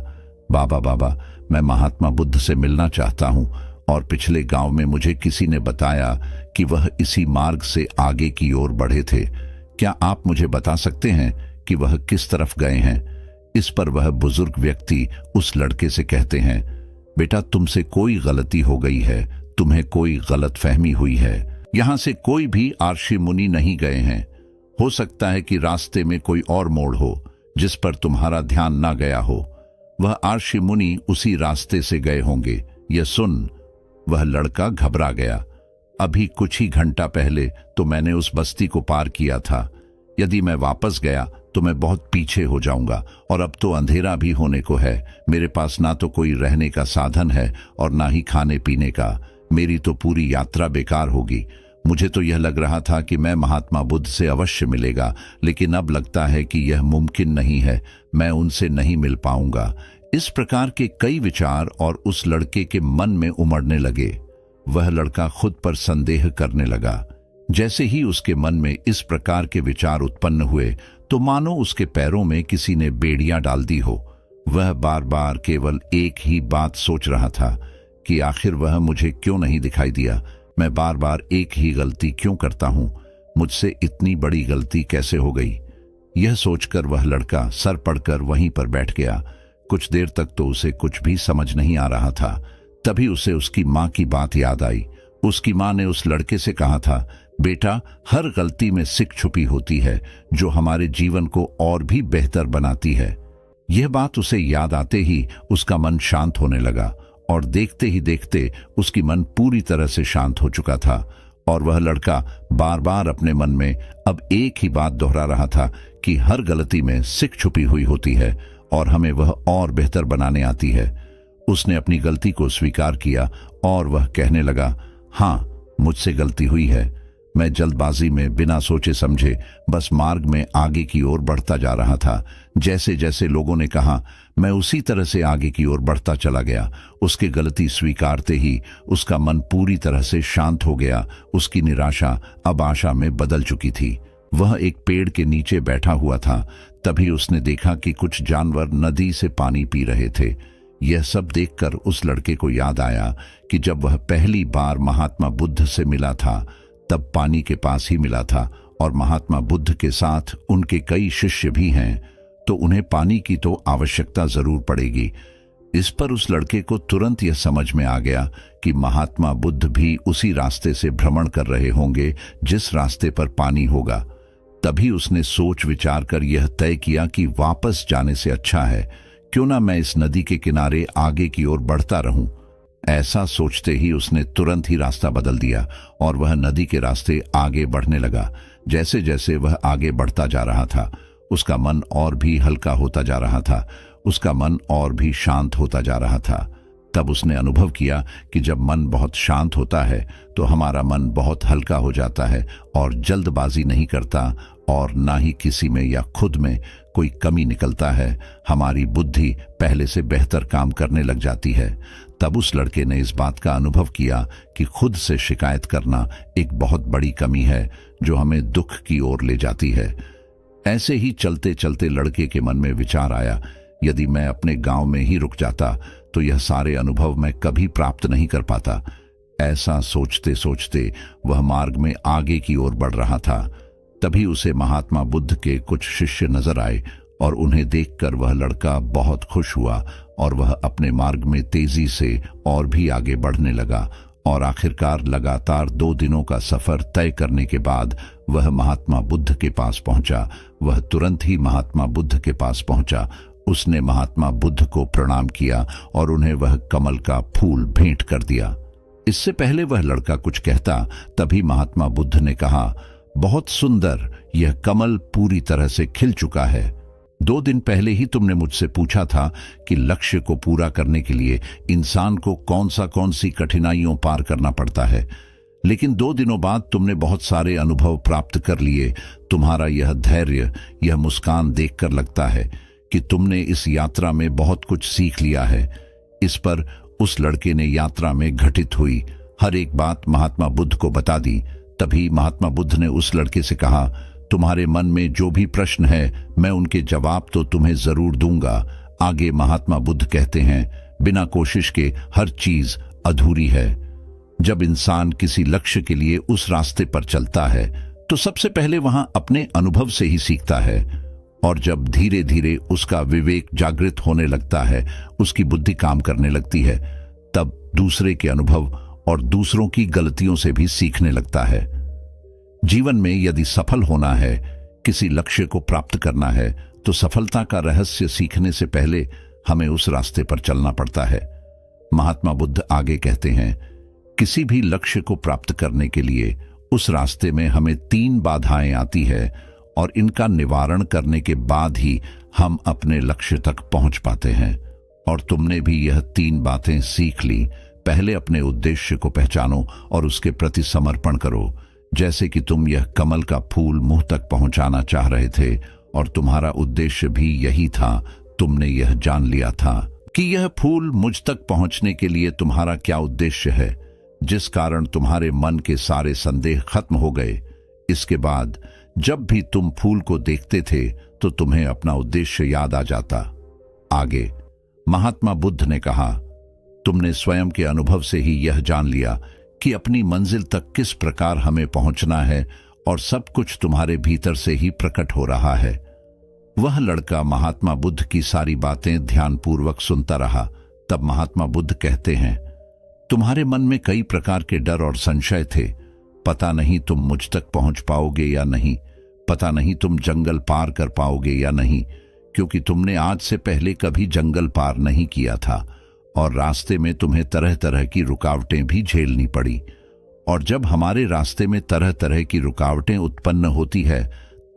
बाबा बाबा, मैं महात्मा बुद्ध से मिलना चाहता हूं और पिछले गांव में मुझे किसी ने बताया कि वह इसी मार्ग से आगे की ओर बढ़े थे। क्या आप मुझे बता सकते हैं कि वह किस तरफ गए हैं? इस पर वह बुजुर्ग व्यक्ति उस लड़के से कहते हैं, बेटा, तुमसे कोई गलती हो गई है, तुम्हें कोई गलत फहमी हुई है। यहां से कोई भी आर्षि मुनि नहीं गए हैं। हो सकता है कि रास्ते में कोई और मोड़ हो जिस पर तुम्हारा ध्यान ना गया हो। वह आर्षि मुनि उसी रास्ते से गए होंगे। यह सुन वह लड़का घबरा गया। अभी कुछ ही घंटा पहले तो मैंने उस बस्ती को पार किया था। यदि मैं वापस गया तो मैं बहुत पीछे हो जाऊंगा और अब तो अंधेरा भी होने को है। मेरे पास ना तो कोई रहने का साधन है और ना ही खाने पीने का। मेरी तो पूरी यात्रा बेकार होगी। मुझे तो यह लग रहा था कि मैं महात्मा बुद्ध से अवश्य मिलेगा, लेकिन अब लगता है कि यह मुमकिन नहीं है। मैं उनसे नहीं मिल पाऊंगा। इस प्रकार के कई विचार और उस लड़के के मन में उमड़ने लगे। वह लड़का खुद पर संदेह करने लगा। जैसे ही उसके मन में इस प्रकार के विचार उत्पन्न हुए तो मानो उसके पैरों में किसी ने बेड़ियां डाल दी हो। वह बार बार केवल एक ही बात सोच रहा था कि आखिर वह मुझे क्यों नहीं दिखाई दिया। मैं बार बार एक ही गलती क्यों करता हूं? मुझसे इतनी बड़ी गलती कैसे हो गई? यह सोचकर वह लड़का सर पड़कर वहीं पर बैठ गया। कुछ देर तक तो उसे कुछ भी समझ नहीं आ रहा था। तभी उसे उसकी माँ की बात याद आई। उसकी माँ ने उस लड़के से कहा था, बेटा, हर गलती में सीख छुपी होती है जो हमारे जीवन को और भी बेहतर बनाती है। यह बात उसे याद आते ही उसका मन शांत होने लगा और देखते ही देखते उसकी मन पूरी तरह से शांत हो चुका था और वह लड़का बार बार अपने मन में अब एक ही बात दोहरा रहा था कि हर गलती में सीख छुपी हुई होती है और हमें वह और बेहतर बनाने आती है। उसने अपनी गलती को स्वीकार किया और वह कहने लगा, हाँ, मुझसे गलती हुई है। मैं जल्दबाजी में बिना सोचे समझे बस मार्ग में आगे की ओर बढ़ता जा रहा था। जैसे जैसे लोगों ने कहा, मैं उसी तरह से आगे की ओर बढ़ता चला गया। उसकी गलती स्वीकारते ही उसका मन पूरी तरह से शांत हो गया। उसकी निराशा अब आशा में बदल चुकी थी। वह एक पेड़ के नीचे बैठा हुआ था। तभी उसने देखा कि कुछ जानवर नदी से पानी पी रहे थे। यह सब देखकर उस लड़के को याद आया कि जब वह पहली बार महात्मा बुद्ध से मिला था तब पानी के पास ही मिला था और महात्मा बुद्ध के साथ उनके कई शिष्य भी हैं, तो उन्हें पानी की तो आवश्यकता जरूर पड़ेगी। इस पर उस लड़के को तुरंत यह समझ में आ गया कि महात्मा बुद्ध भी उसी रास्ते से भ्रमण कर रहे होंगे जिस रास्ते पर पानी होगा। तभी उसने सोच विचार कर यह तय किया कि वापस जाने से अच्छा है क्यों ना मैं इस नदी के किनारे आगे की ओर बढ़ता रहूं। ऐसा सोचते ही उसने तुरंत ही रास्ता बदल दिया और वह नदी के रास्ते आगे बढ़ने लगा। जैसे जैसे वह आगे बढ़ता जा रहा था उसका मन और भी हल्का होता जा रहा था, उसका मन और भी शांत होता जा रहा था। तब उसने अनुभव किया कि जब मन बहुत शांत होता है तो हमारा मन बहुत हल्का हो जाता है और जल्दबाजी नहीं करता और ना ही किसी में या खुद में कोई कमी निकलता है। हमारी बुद्धि पहले से बेहतर काम करने लग जाती है। तब उस लड़के ने इस बात का अनुभव किया कि खुद से शिकायत करना एक बहुत बड़ी कमी है जो हमें दुख की ओर ले जाती है। ऐसे ही चलते चलते लड़के के मन में विचार आया, यदि मैं अपने गांव में ही रुक जाता तो यह सारे अनुभव मैं कभी प्राप्त नहीं कर पाता। ऐसा सोचते सोचते वह मार्ग में आगे की ओर बढ़ रहा था। तभी उसे महात्मा बुद्ध के कुछ शिष्य नजर आए और उन्हें देखकर वह लड़का बहुत खुश हुआ और वह अपने मार्ग में तेजी से और भी आगे बढ़ने लगा और आखिरकार लगातार 2 दिनों का सफर तय करने के बाद वह महात्मा बुद्ध के पास पहुंचा। वह तुरंत ही महात्मा बुद्ध के पास पहुंचा। उसने महात्मा बुद्ध को प्रणाम किया और उन्हें वह कमल का फूल भेंट कर दिया। इससे पहले वह लड़का कुछ कहता तभी महात्मा बुद्ध ने कहा, बहुत सुंदर, यह कमल पूरी तरह से खिल चुका है। 2 दिन पहले ही तुमने मुझसे पूछा था कि लक्ष्य को पूरा करने के लिए इंसान को कौन सी कठिनाइयों पार करना पड़ता है, लेकिन 2 दिनों बाद तुमने बहुत सारे अनुभव प्राप्त कर लिए। तुम्हारा यह धैर्य, यह मुस्कान देखकर लगता है कि तुमने इस यात्रा में बहुत कुछ सीख लिया है। इस पर उस लड़के ने यात्रा में घटित हुई हर एक बात महात्मा बुद्ध को बता दी। तभी महात्मा बुद्ध ने उस लड़के से कहा, तुम्हारे मन में जो भी प्रश्न है मैं उनके जवाब तो तुम्हें जरूर दूंगा। आगे महात्मा बुद्ध कहते हैं, बिना कोशिश के हर चीज अधूरी है। जब इंसान किसी लक्ष्य के लिए उस रास्ते पर चलता है तो सबसे पहले वहां अपने अनुभव से ही सीखता है और जब धीरे धीरे उसका विवेक जागृत होने लगता है, उसकी बुद्धि काम करने लगती है, तब दूसरे के अनुभव और दूसरों की गलतियों से भी सीखने लगता है। जीवन में यदि सफल होना है, किसी लक्ष्य को प्राप्त करना है, तो सफलता का रहस्य सीखने से पहले हमें उस रास्ते पर चलना पड़ता है। महात्मा बुद्ध आगे कहते हैं, किसी भी लक्ष्य को प्राप्त करने के लिए उस रास्ते में हमें 3 बाधाएं आती है और इनका निवारण करने के बाद ही हम अपने लक्ष्य तक पहुंच पाते हैं। और तुमने भी यह 3 बातें सीख ली। पहले अपने उद्देश्य को पहचानो और उसके प्रति समर्पण करो। जैसे कि तुम यह कमल का फूल मुंह तक पहुंचाना चाह रहे थे और तुम्हारा उद्देश्य भी यही था। तुमने यह जान लिया था कि यह फूल मुझ तक पहुंचने के लिए तुम्हारा क्या उद्देश्य है, जिस कारण तुम्हारे मन के सारे संदेह खत्म हो गए। इसके बाद जब भी तुम फूल को देखते थे तो तुम्हें अपना उद्देश्य याद आ जाता। आगे महात्मा बुद्ध ने कहा, तुमने स्वयं के अनुभव से ही यह जान लिया कि अपनी मंजिल तक किस प्रकार हमें पहुंचना है और सब कुछ तुम्हारे भीतर से ही प्रकट हो रहा है। वह लड़का महात्मा बुद्ध की सारी बातें ध्यानपूर्वक सुनता रहा। तब महात्मा बुद्ध कहते हैं, तुम्हारे मन में कई प्रकार के डर और संशय थे। पता नहीं तुम मुझ तक पहुंच पाओगे या नहीं, पता नहीं तुम जंगल पार कर पाओगे या नहीं, क्योंकि तुमने आज से पहले कभी जंगल पार नहीं किया था और रास्ते में तुम्हें तरह तरह की रुकावटें भी झेलनी पड़ी। और जब हमारे रास्ते में तरह तरह की रुकावटें उत्पन्न होती है,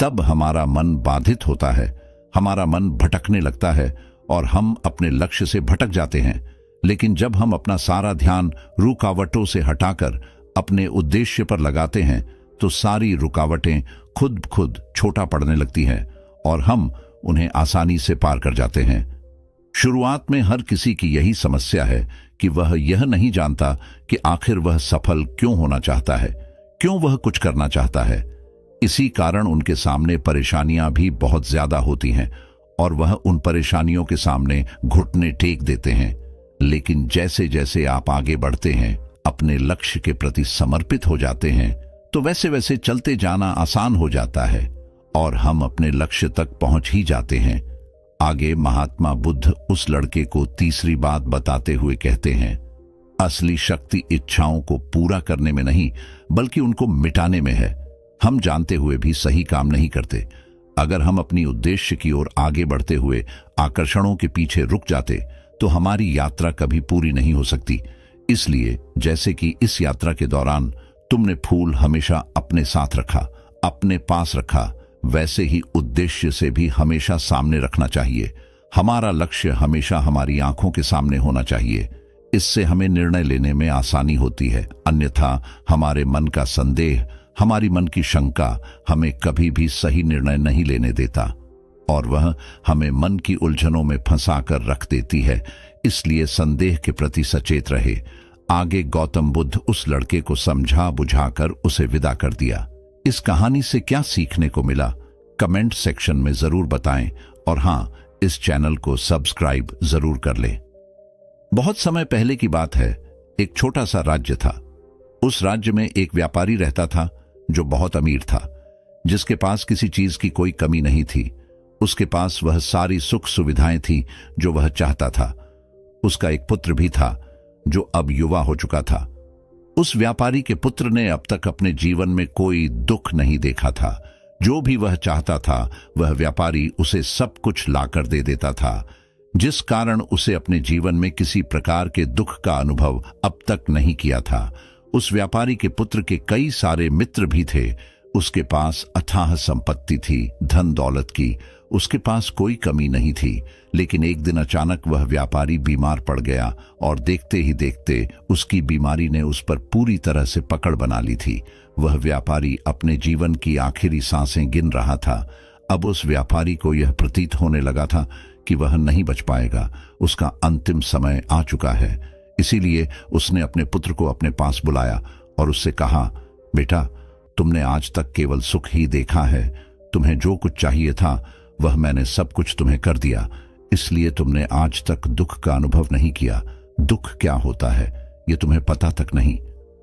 तब हमारा मन बाधित होता है, हमारा मन भटकने लगता है और हम अपने लक्ष्य से भटक जाते हैं। लेकिन जब हम अपना सारा ध्यान रुकावटों से हटाकर अपने उद्देश्य पर लगाते हैं, तो सारी रुकावटें खुद खुद छोटा पड़ने लगती हैं और हम उन्हें आसानी से पार कर जाते हैं। शुरुआत में हर किसी की यही समस्या है कि वह यह नहीं जानता कि आखिर वह सफल क्यों होना चाहता है, क्यों वह कुछ करना चाहता है। इसी कारण उनके सामने परेशानियां भी बहुत ज्यादा होती हैं और वह उन परेशानियों के सामने घुटने टेक देते हैं। लेकिन जैसे जैसे आप आगे बढ़ते हैं, अपने लक्ष्य के प्रति समर्पित हो जाते हैं, तो वैसे वैसे चलते जाना आसान हो जाता है और हम अपने लक्ष्य तक पहुंच ही जाते हैं। आगे महात्मा बुद्ध उस लड़के को तीसरी बात बताते हुए कहते हैं, असली शक्ति इच्छाओं को पूरा करने में नहीं, बल्कि उनको मिटाने में है। हम जानते हुए भी सही काम नहीं करते। अगर हम अपनी उद्देश्य की ओर आगे बढ़ते हुए आकर्षणों के पीछे रुक जाते, तो हमारी यात्रा कभी पूरी नहीं हो सकती। इसलिए जैसे कि इस यात्रा के दौरान तुमने फूल हमेशा अपने साथ रखा, अपने पास रखा, वैसे ही उद्देश्य से भी हमेशा सामने रखना चाहिए। हमारा लक्ष्य हमेशा हमारी आंखों के सामने होना चाहिए। इससे हमें निर्णय लेने में आसानी होती है। अन्यथा हमारे मन का संदेह, हमारी मन की शंका हमें कभी भी सही निर्णय नहीं लेने देता और वह हमें मन की उलझनों में फंसाकर रख देती है। इसलिए संदेह के प्रति सचेत रहे। आगे गौतम बुद्ध उस लड़के को समझा बुझाकर उसे विदा कर दिया। इस कहानी से क्या सीखने को मिला, कमेंट सेक्शन में जरूर बताएं और हां, इस चैनल को सब्सक्राइब जरूर कर लें। बहुत समय पहले की बात है, एक छोटा सा राज्य था। उस राज्य में एक व्यापारी रहता था जो बहुत अमीर था, जिसके पास किसी चीज की कोई कमी नहीं थी। उसके पास वह सारी सुख सुविधाएं थी जो वह चाहता था। उसका एक पुत्र भी था जो अब युवा हो चुका था। उस व्यापारी के पुत्र ने अब तक अपने जीवन में कोई दुख नहीं देखा था। जो भी वह चाहता था, वह व्यापारी उसे सब कुछ लाकर दे देता था, जिस कारण उसे अपने जीवन में किसी प्रकार के दुख का अनुभव अब तक नहीं किया था। उस व्यापारी के पुत्र के कई सारे मित्र भी थे। उसके पास अथाह संपत्ति थी, धन दौलत की उसके पास कोई कमी नहीं थी। लेकिन एक दिन अचानक वह व्यापारी बीमार पड़ गया और देखते ही देखते उसकी बीमारी ने उस पर पूरी तरह से पकड़ बना ली थी। वह व्यापारी अपने जीवन की आखिरी सांसें गिन रहा था। अब उस व्यापारी को यह प्रतीत होने लगा था कि वह नहीं बच पाएगा, उसका अंतिम समय आ चुका है। इसीलिए उसने अपने पुत्र को अपने पास बुलाया और उससे कहा, बेटा, तुमने आज तक केवल सुख ही देखा है। तुम्हें जो कुछ चाहिए था वह मैंने सब कुछ तुम्हें कर दिया, इसलिए तुमने आज तक दुख का अनुभव नहीं किया। दुख क्या होता है ये तुम्हें पता तक नहीं,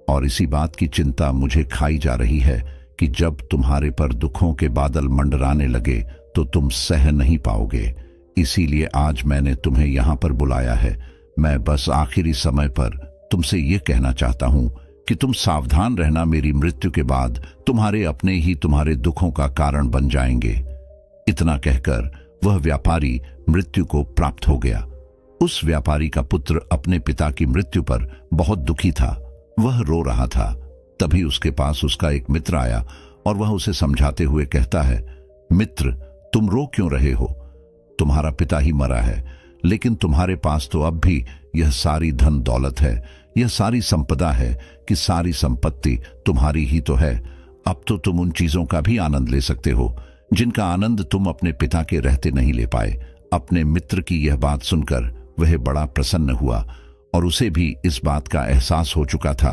और इसी बात की चिंता मुझे खाई जा रही है कि जब तुम्हारे पर दुखों के बादल मंडराने लगे तो तुम सह नहीं पाओगे। इसीलिए आज मैंने तुम्हें यहां पर बुलाया है। मैं बस आखिरी समय पर तुमसे ये कहना चाहता हूं कि तुम सावधान रहना। मेरी मृत्यु के बाद तुम्हारे अपने ही तुम्हारे दुखों का कारण बन जाएंगे। इतना कहकर वह व्यापारी मृत्यु को प्राप्त हो गया। उस व्यापारी का पुत्र अपने पिता की मृत्यु पर बहुत दुखी था। वह रो रहा था। तभी उसके पास उसका एक मित्र आया और वह उसे समझाते हुए कहता है, मित्र, तुम रो क्यों रहे हो? तुम्हारा पिता ही मरा है, लेकिन तुम्हारे पास तो अब भी यह सारी धन दौलत है, यह सारी संपदा है कि सारी संपत्ति तुम्हारी ही तो है। अब तो तुम उन चीजों का भी आनंद ले सकते हो जिनका आनंद तुम अपने पिता के रहते नहीं ले पाए। अपने मित्र की यह बात सुनकर वह बड़ा प्रसन्न हुआ और उसे भी इस बात का एहसास हो चुका था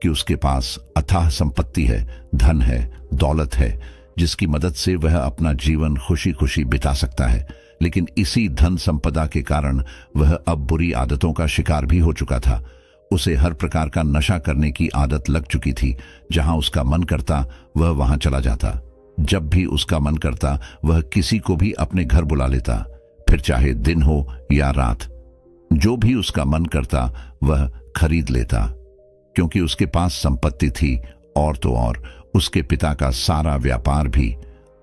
कि उसके पास अथाह संपत्ति है, धन है, दौलत है, जिसकी मदद से वह अपना जीवन खुशी खुशी बिता सकता है। लेकिन इसी धन संपदा के कारण वह अब बुरी आदतों का शिकार भी हो चुका था। उसे हर प्रकार का नशा करने की आदत लग चुकी थी। जहां उसका मन करता वह वहां चला जाता। जब भी उसका मन करता वह किसी को भी अपने घर बुला लेता, फिर चाहे दिन हो या रात। जो भी उसका मन करता वह खरीद लेता, क्योंकि उसके पास संपत्ति थी। और तो और उसके पिता का सारा व्यापार भी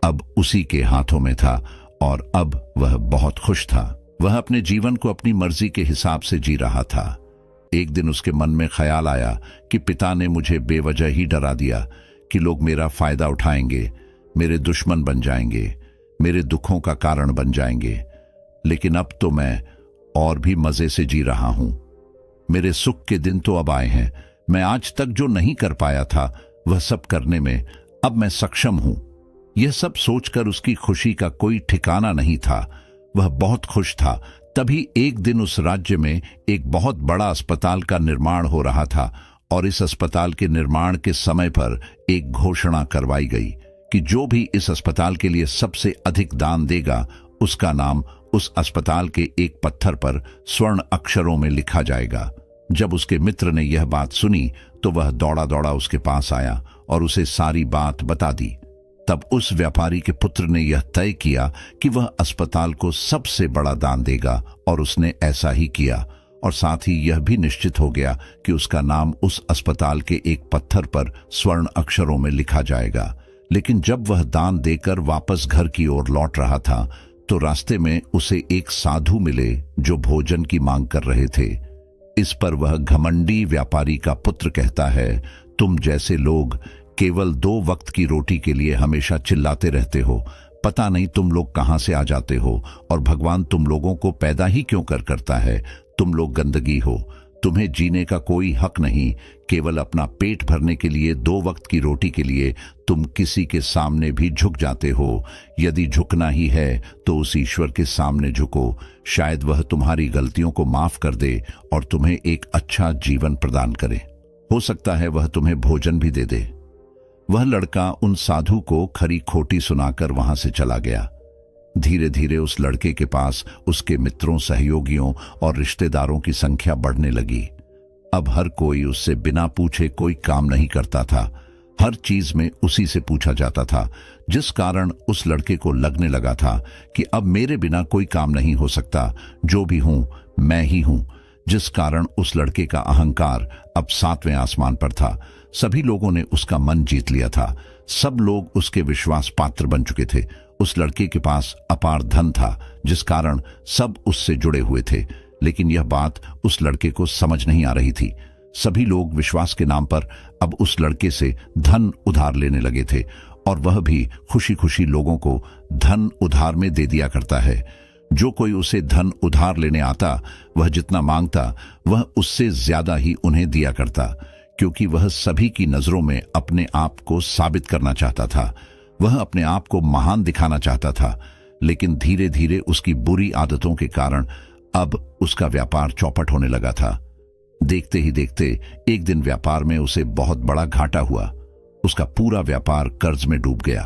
अब उसी के हाथों में था और अब वह बहुत खुश था। वह अपने जीवन को अपनी मर्जी के हिसाब से जी रहा था। एक दिन उसके मन में ख्याल आया कि पिता ने मुझे बेवजह ही डरा दिया कि लोग मेरा फायदा उठाएंगे, मेरे दुश्मन बन जाएंगे, मेरे दुखों का कारण बन जाएंगे। लेकिन अब तो मैं और भी मजे से जी रहा हूं। मेरे सुख के दिन तो अब आए हैं। मैं आज तक जो नहीं कर पाया था वह सब करने में अब मैं सक्षम हूं। यह सब सोचकर उसकी खुशी का कोई ठिकाना नहीं था। वह बहुत खुश था। तभी एक दिन उस राज्य में एक बहुत बड़ा अस्पताल का निर्माण हो रहा था और इस अस्पताल के निर्माण के समय पर एक घोषणा करवाई गई कि जो भी इस अस्पताल के लिए सबसे अधिक दान देगा उसका नाम उस अस्पताल के एक पत्थर पर स्वर्ण अक्षरों में लिखा जाएगा। जब उसके मित्र ने यह बात सुनी तो वह दौड़ा दौड़ा उसके पास आया और उसे सारी बात बता दी। तब उस व्यापारी के पुत्र ने यह तय किया कि वह अस्पताल को सबसे बड़ा दान देगा और उसने ऐसा ही किया। और साथ ही यह भी निश्चित हो गया कि उसका नाम उस अस्पताल के एक पत्थर पर स्वर्ण अक्षरों में लिखा जाएगा। लेकिन जब वह दान देकर वापस घर की ओर लौट रहा था तो रास्ते में उसे एक साधु मिले जो भोजन की मांग कर रहे थे। इस पर वह घमंडी व्यापारी का पुत्र कहता है, तुम जैसे लोग केवल 2 वक्त की रोटी के लिए हमेशा चिल्लाते रहते हो। पता नहीं तुम लोग कहां से आ जाते हो और भगवान तुम लोगों को पैदा ही क्यों करता है। तुम लोग गंदगी हो। तुम्हें जीने का कोई हक नहीं। केवल अपना पेट भरने के लिए 2 वक्त की रोटी के लिए तुम किसी के सामने भी झुक जाते हो। यदि झुकना ही है तो उस ईश्वर के सामने झुको। शायद वह तुम्हारी गलतियों को माफ कर दे और तुम्हें एक अच्छा जीवन प्रदान करे। हो सकता है वह तुम्हें भोजन भी दे दे। वह लड़का उन साधु को खरी खोटी सुनाकर वहां से चला गया। धीरे धीरे उस लड़के के पास उसके मित्रों, सहयोगियों और रिश्तेदारों की संख्या बढ़ने लगी। अब हर कोई उससे बिना पूछे कोई काम नहीं करता था। हर चीज में उसी से पूछा जाता था, जिस कारण उस लड़के को लगने लगा था कि अब मेरे बिना कोई काम नहीं हो सकता। जो भी हूं मैं ही हूं। जिस कारण उस लड़के का अहंकार अब 7वें आसमान पर था। सभी लोगों ने उसका मन जीत लिया था। सब लोग उसके विश्वास पात्र बन चुके थे। उस लड़के के पास अपार धन था जिस कारण सब उससे जुड़े हुए थे। लेकिन यह बात उस लड़के को समझ नहीं आ रही थी। सभी लोग विश्वास के नाम पर अब उस लड़के से धन उधार लेने लगे थे और वह भी खुशी खुशी लोगों को धन उधार में दे दिया करता है। जो कोई उसे धन उधार लेने आता वह जितना मांगता वह उससे ज्यादा ही उन्हें दिया करता, क्योंकि वह सभी की नजरों में अपने आप को साबित करना चाहता था। वह अपने आप को महान दिखाना चाहता था। लेकिन धीरे धीरे उसकी बुरी आदतों के कारण अब उसका व्यापार चौपट होने लगा था। देखते ही देखते एक दिन व्यापार में उसे बहुत बड़ा घाटा हुआ। उसका पूरा व्यापार कर्ज में डूब गया।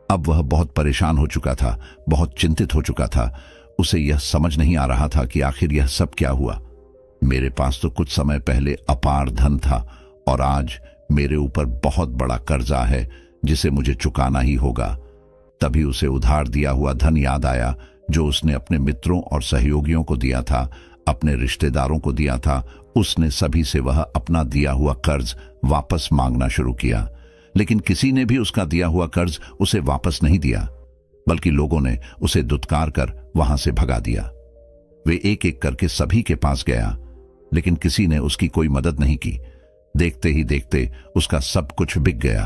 अब वह बहुत परेशान हो चुका था, बहुत चिंतित हो चुका था। उसे यह समझ नहीं आ रहा था कि आखिर यह सब क्या हुआ। मेरे पास तो कुछ समय पहले अपार धन था और आज मेरे ऊपर बहुत बड़ा कर्जा है जिसे मुझे चुकाना ही होगा। तभी उसे उधार दिया हुआ धन याद आया जो उसने अपने मित्रों और सहयोगियों को दिया था, अपने रिश्तेदारों को दिया था। उसने सभी से वह अपना दिया हुआ कर्ज वापस मांगना शुरू किया, लेकिन किसी ने भी उसका दिया हुआ कर्ज उसे वापस नहीं दिया, बल्कि लोगों ने उसे दुत्कार कर वहां से भगा दिया। वे एक एक करके सभी के पास गया, लेकिन किसी ने उसकी कोई मदद नहीं की। देखते ही देखते उसका सब कुछ बिक गया।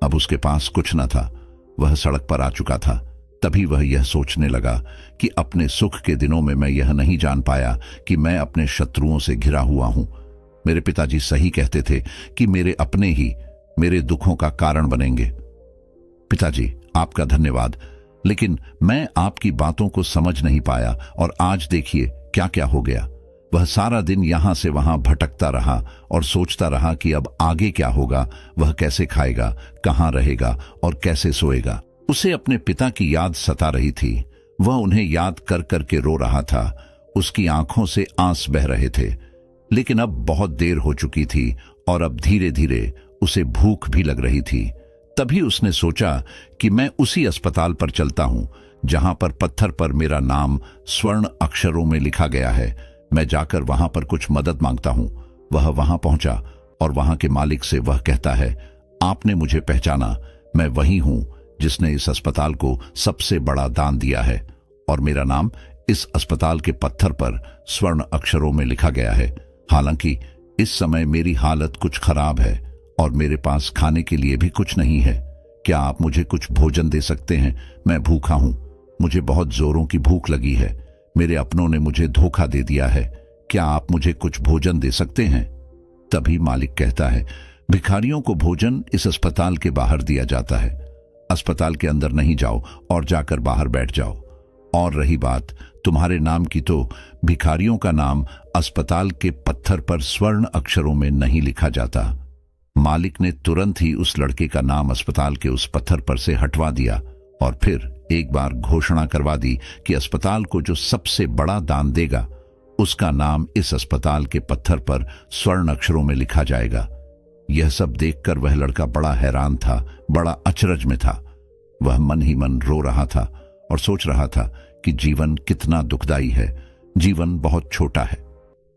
अब उसके पास कुछ न था। वह सड़क पर आ चुका था। तभी वह यह सोचने लगा कि अपने सुख के दिनों में मैं यह नहीं जान पाया कि मैं अपने शत्रुओं से घिरा हुआ हूं। मेरे पिताजी सही कहते थे कि मेरे अपने ही मेरे दुखों का कारण बनेंगे। पिताजी, आपका धन्यवाद, लेकिन मैं आपकी बातों को समझ नहीं पाया और आज देखिए क्या क्या हो गया। वह सारा दिन यहां से वहां भटकता रहा और सोचता रहा कि अब आगे क्या होगा। वह कैसे खाएगा, कहां रहेगा और कैसे सोएगा। उसे अपने पिता की याद सता रही थी। वह उन्हें याद कर करके रो रहा था। उसकी आंखों से आंस बह रहे थे। लेकिन अब बहुत देर हो चुकी थी और अब धीरे धीरे उसे भूख भी लग रही थी। तभी उसने सोचा कि मैं उसी अस्पताल पर चलता हूं जहां पर पत्थर पर मेरा नाम स्वर्ण अक्षरों में लिखा गया है। मैं जाकर वहां पर कुछ मदद मांगता हूं। वह वहां पहुंचा और वहां के मालिक से वह कहता है, आपने मुझे पहचाना। मैं वही हूं जिसने इस अस्पताल को सबसे बड़ा दान दिया है और मेरा नाम इस अस्पताल के पत्थर पर स्वर्ण अक्षरों में लिखा गया है। हालांकि इस समय मेरी हालत कुछ खराब है और मेरे पास खाने के लिए भी कुछ नहीं है। क्या आप मुझे कुछ भोजन दे सकते हैं? मैं भूखा हूं, मुझे बहुत जोरों की भूख लगी है। मेरे अपनों ने मुझे धोखा दे दिया है। क्या आप मुझे कुछ भोजन दे सकते हैं? तभी मालिक कहता है, भिखारियों को भोजन इस अस्पताल के बाहर दिया जाता है। अस्पताल के अंदर नहीं जाओ और जाकर बाहर बैठ जाओ। और रही बात तुम्हारे नाम की, तो भिखारियों का नाम अस्पताल के पत्थर पर स्वर्ण अक्षरों में नहीं लिखा जाता। मालिक ने तुरंत ही उस लड़के का नाम अस्पताल के उस पत्थर पर से हटवा दिया और फिर एक बार घोषणा करवा दी कि अस्पताल को जो सबसे बड़ा दान देगा उसका नाम इस अस्पताल के पत्थर पर स्वर्ण अक्षरों में लिखा जाएगा। यह सब देखकर वह लड़का बड़ा हैरान था, बड़ा अचरज में था। वह मन ही मन रो रहा था और सोच रहा था कि जीवन कितना दुखदाई है, जीवन बहुत छोटा है।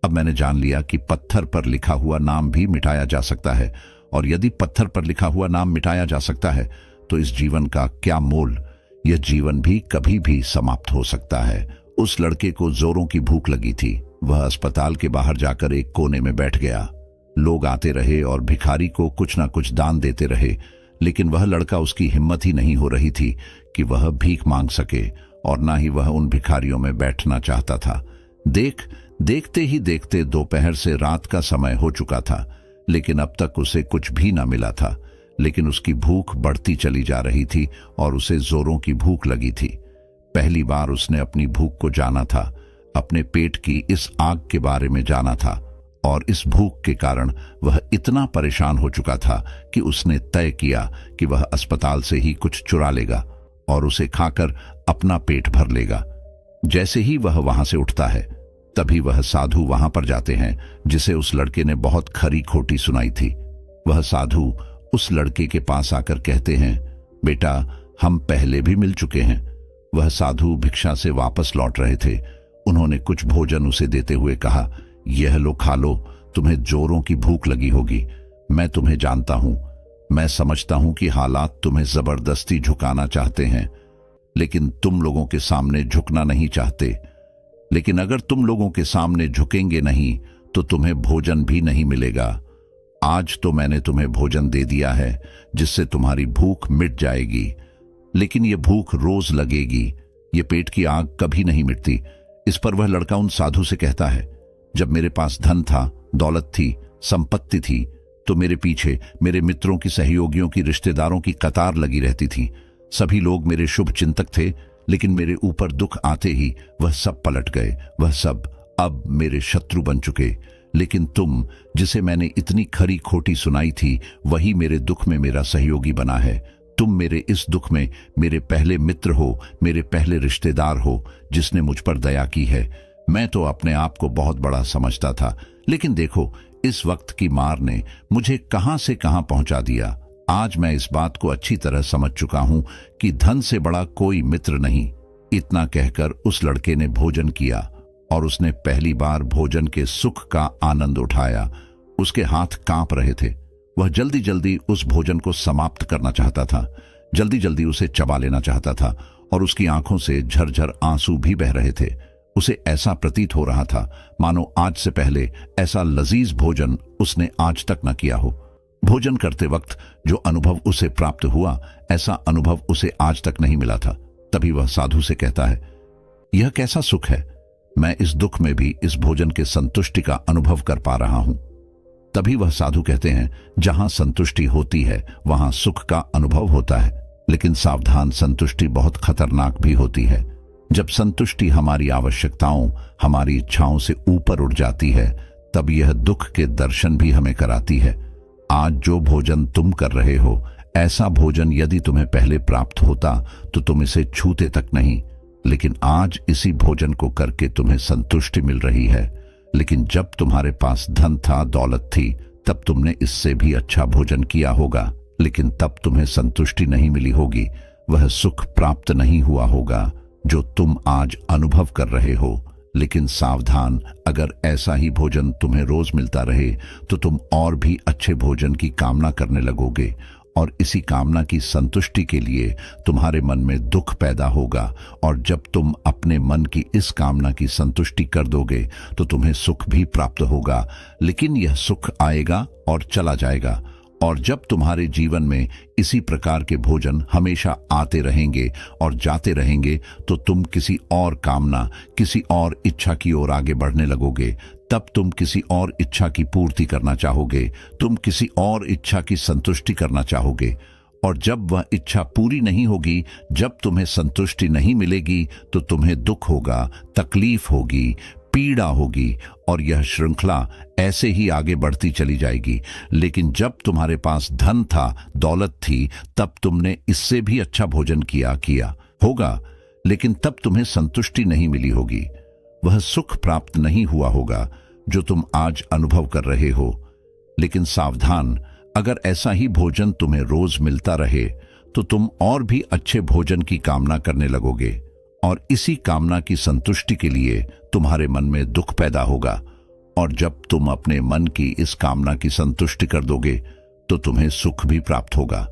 अब मैंने जान लिया कि पत्थर पर लिखा हुआ नाम भी मिटाया जा सकता है, और यदि पत्थर पर लिखा हुआ नाम मिटाया जा सकता है तो इस जीवन का क्या मोल। यह जीवन भी कभी भी समाप्त हो सकता है। उस लड़के को जोरों की भूख लगी थी। वह अस्पताल के बाहर जाकर एक कोने में बैठ गया। लोग आते रहे और भिखारी को कुछ ना कुछ दान देते रहे, लेकिन वह लड़का, उसकी हिम्मत ही नहीं हो रही थी कि वह भीख मांग सके, और ना ही वह उन भिखारियों में बैठना चाहता था। देखते ही देखते दोपहर से रात का समय हो चुका था, लेकिन अब तक उसे कुछ भी ना मिला था। लेकिन उसकी भूख बढ़ती चली जा रही थी और उसे जोरों की भूख लगी थी। पहली बार उसने अपनी भूख को जाना था, अपने पेट की इस आग के बारे में जाना था, और इस भूख के कारण वह इतना परेशान हो चुका था कि उसने तय किया कि वह अस्पताल से ही कुछ चुरा लेगा और उसे खाकर अपना पेट भर लेगा। जैसे ही वह वहां से उठता है, तभी वह साधु वहां पर जाते हैं जिसे उस लड़के ने बहुत खरी खोटी सुनाई थी। वह साधु उस लड़के के पास आकर कहते हैं, बेटा, हम पहले भी मिल चुके हैं। वह साधु भिक्षा से वापस लौट रहे थे। उन्होंने कुछ भोजन उसे देते हुए कहा, यह लो, खा लो, तुम्हें जोरों की भूख लगी होगी। मैं तुम्हें जानता हूं, मैं समझता हूं कि हालात तुम्हें जबरदस्ती झुकाना चाहते हैं, लेकिन तुम लोगों के सामने झुकना नहीं चाहते। लेकिन अगर तुम लोगों के सामने झुकेंगे नहीं तो तुम्हें भोजन भी नहीं मिलेगा। आज तो मैंने तुम्हें भोजन दे दिया है जिससे तुम्हारी भूख मिट जाएगी, लेकिन यह भूख रोज लगेगी। ये पेट की आग कभी नहीं मिटती। इस पर वह लड़का उन साधु से कहता है, जब मेरे पास धन था, दौलत थी, संपत्ति थी, तो मेरे पीछे मेरे मित्रों की, सहयोगियों की, रिश्तेदारों की कतार लगी रहती थी। सभी लोग मेरे शुभ चिंतक थे, लेकिन मेरे ऊपर दुख आते ही वह सब पलट गए। वह सब अब मेरे शत्रु बन चुके। लेकिन तुम, जिसे मैंने इतनी खरी खोटी सुनाई थी, वही मेरे दुख में मेरा सहयोगी बना है। तुम मेरे इस दुख में मेरे पहले मित्र हो, मेरे पहले रिश्तेदार हो जिसने मुझ पर दया की है। मैं तो अपने आप को बहुत बड़ा समझता था, लेकिन देखो, इस वक्त की मार ने मुझे कहां से कहां पहुंचा दिया। आज मैं इस बात को अच्छी तरह समझ चुका हूं कि धन से बड़ा कोई मित्र नहीं। इतना कहकर उस लड़के ने भोजन किया और उसने पहली बार भोजन के सुख का आनंद उठाया। उसके हाथ कांप रहे थे। वह जल्दी जल्दी उस भोजन को समाप्त करना चाहता था, जल्दी जल्दी उसे चबा लेना चाहता था, और उसकी आंखों से झरझर आंसू भी बह रहे थे। उसे ऐसा प्रतीत हो रहा था मानो आज से पहले ऐसा लजीज भोजन उसने आज तक न किया हो। भोजन करते वक्त जो अनुभव उसे प्राप्त हुआ, ऐसा अनुभव उसे आज तक नहीं मिला था। तभी वह साधु से कहता है, यह कैसा सुख है, मैं इस दुख में भी इस भोजन के संतुष्टि का अनुभव कर पा रहा हूं। तभी वह साधु कहते हैं, जहां संतुष्टि होती है वहां सुख का अनुभव होता है, लेकिन सावधान, संतुष्टि बहुत खतरनाक भी होती है। जब संतुष्टि हमारी आवश्यकताओं, हमारी इच्छाओं से ऊपर उठ जाती है, तब यह दुख के दर्शन भी हमें कराती है। आज जो भोजन तुम कर रहे हो, ऐसा भोजन यदि तुम्हें पहले प्राप्त होता तो तुम इसे छूते तक नहीं, लेकिन आज इसी भोजन को करके तुम्हें संतुष्टि मिल रही है। लेकिन जब तुम्हारे पास धन था, दौलत थी, तब तुमने इससे भी अच्छा भोजन किया होगा, लेकिन तब तुम्हें संतुष्टि नहीं मिली होगी, वह सुख प्राप्त नहीं हुआ होगा जो तुम आज अनुभव कर रहे हो। लेकिन सावधान, अगर ऐसा ही भोजन तुम्हें रोज मिलता रहे तो तुम और भी अच्छे भोजन की कामना करने लगोगे और इसी कामना की संतुष्टि के लिए तुम्हारे मन में दुख पैदा होगा। और जब तुम अपने मन की इस कामना की संतुष्टि कर दोगे तो तुम्हें सुख भी प्राप्त होगा, लेकिन यह सुख आएगा और चला जाएगा। और जब तुम्हारे जीवन में इसी प्रकार के भोजन हमेशा आते रहेंगे और जाते रहेंगे तो तुम किसी और कामना, किसी और इच्छा की ओर आगे बढ़ने लगोगे। तब तुम किसी और इच्छा की पूर्ति करना चाहोगे, तुम किसी और इच्छा की संतुष्टि करना चाहोगे। और जब वह इच्छा पूरी नहीं होगी, जब तुम्हें संतुष्टि नहीं मिलेगी, तो तुम्हें दुख होगा, तकलीफ होगी, पीड़ा होगी, और यह श्रृंखला ऐसे ही आगे बढ़ती चली जाएगी। लेकिन जब तुम्हारे पास धन था, दौलत थी, तब तुमने इससे भी अच्छा भोजन किया होगा, लेकिन तब तुम्हें संतुष्टि नहीं मिली होगी। वह सुख प्राप्त नहीं हुआ होगा जो तुम आज अनुभव कर रहे हो। लेकिन सावधान, अगर ऐसा ही भोजन तुम्हें रोज मिलता रहे तो तुम और भी अच्छे भोजन की कामना करने लगोगे, और इसी कामना की संतुष्टि के लिए तुम्हारे मन में दुख पैदा होगा। और जब तुम अपने मन की इस कामना की संतुष्टि कर दोगे तो तुम्हें सुख भी प्राप्त होगा,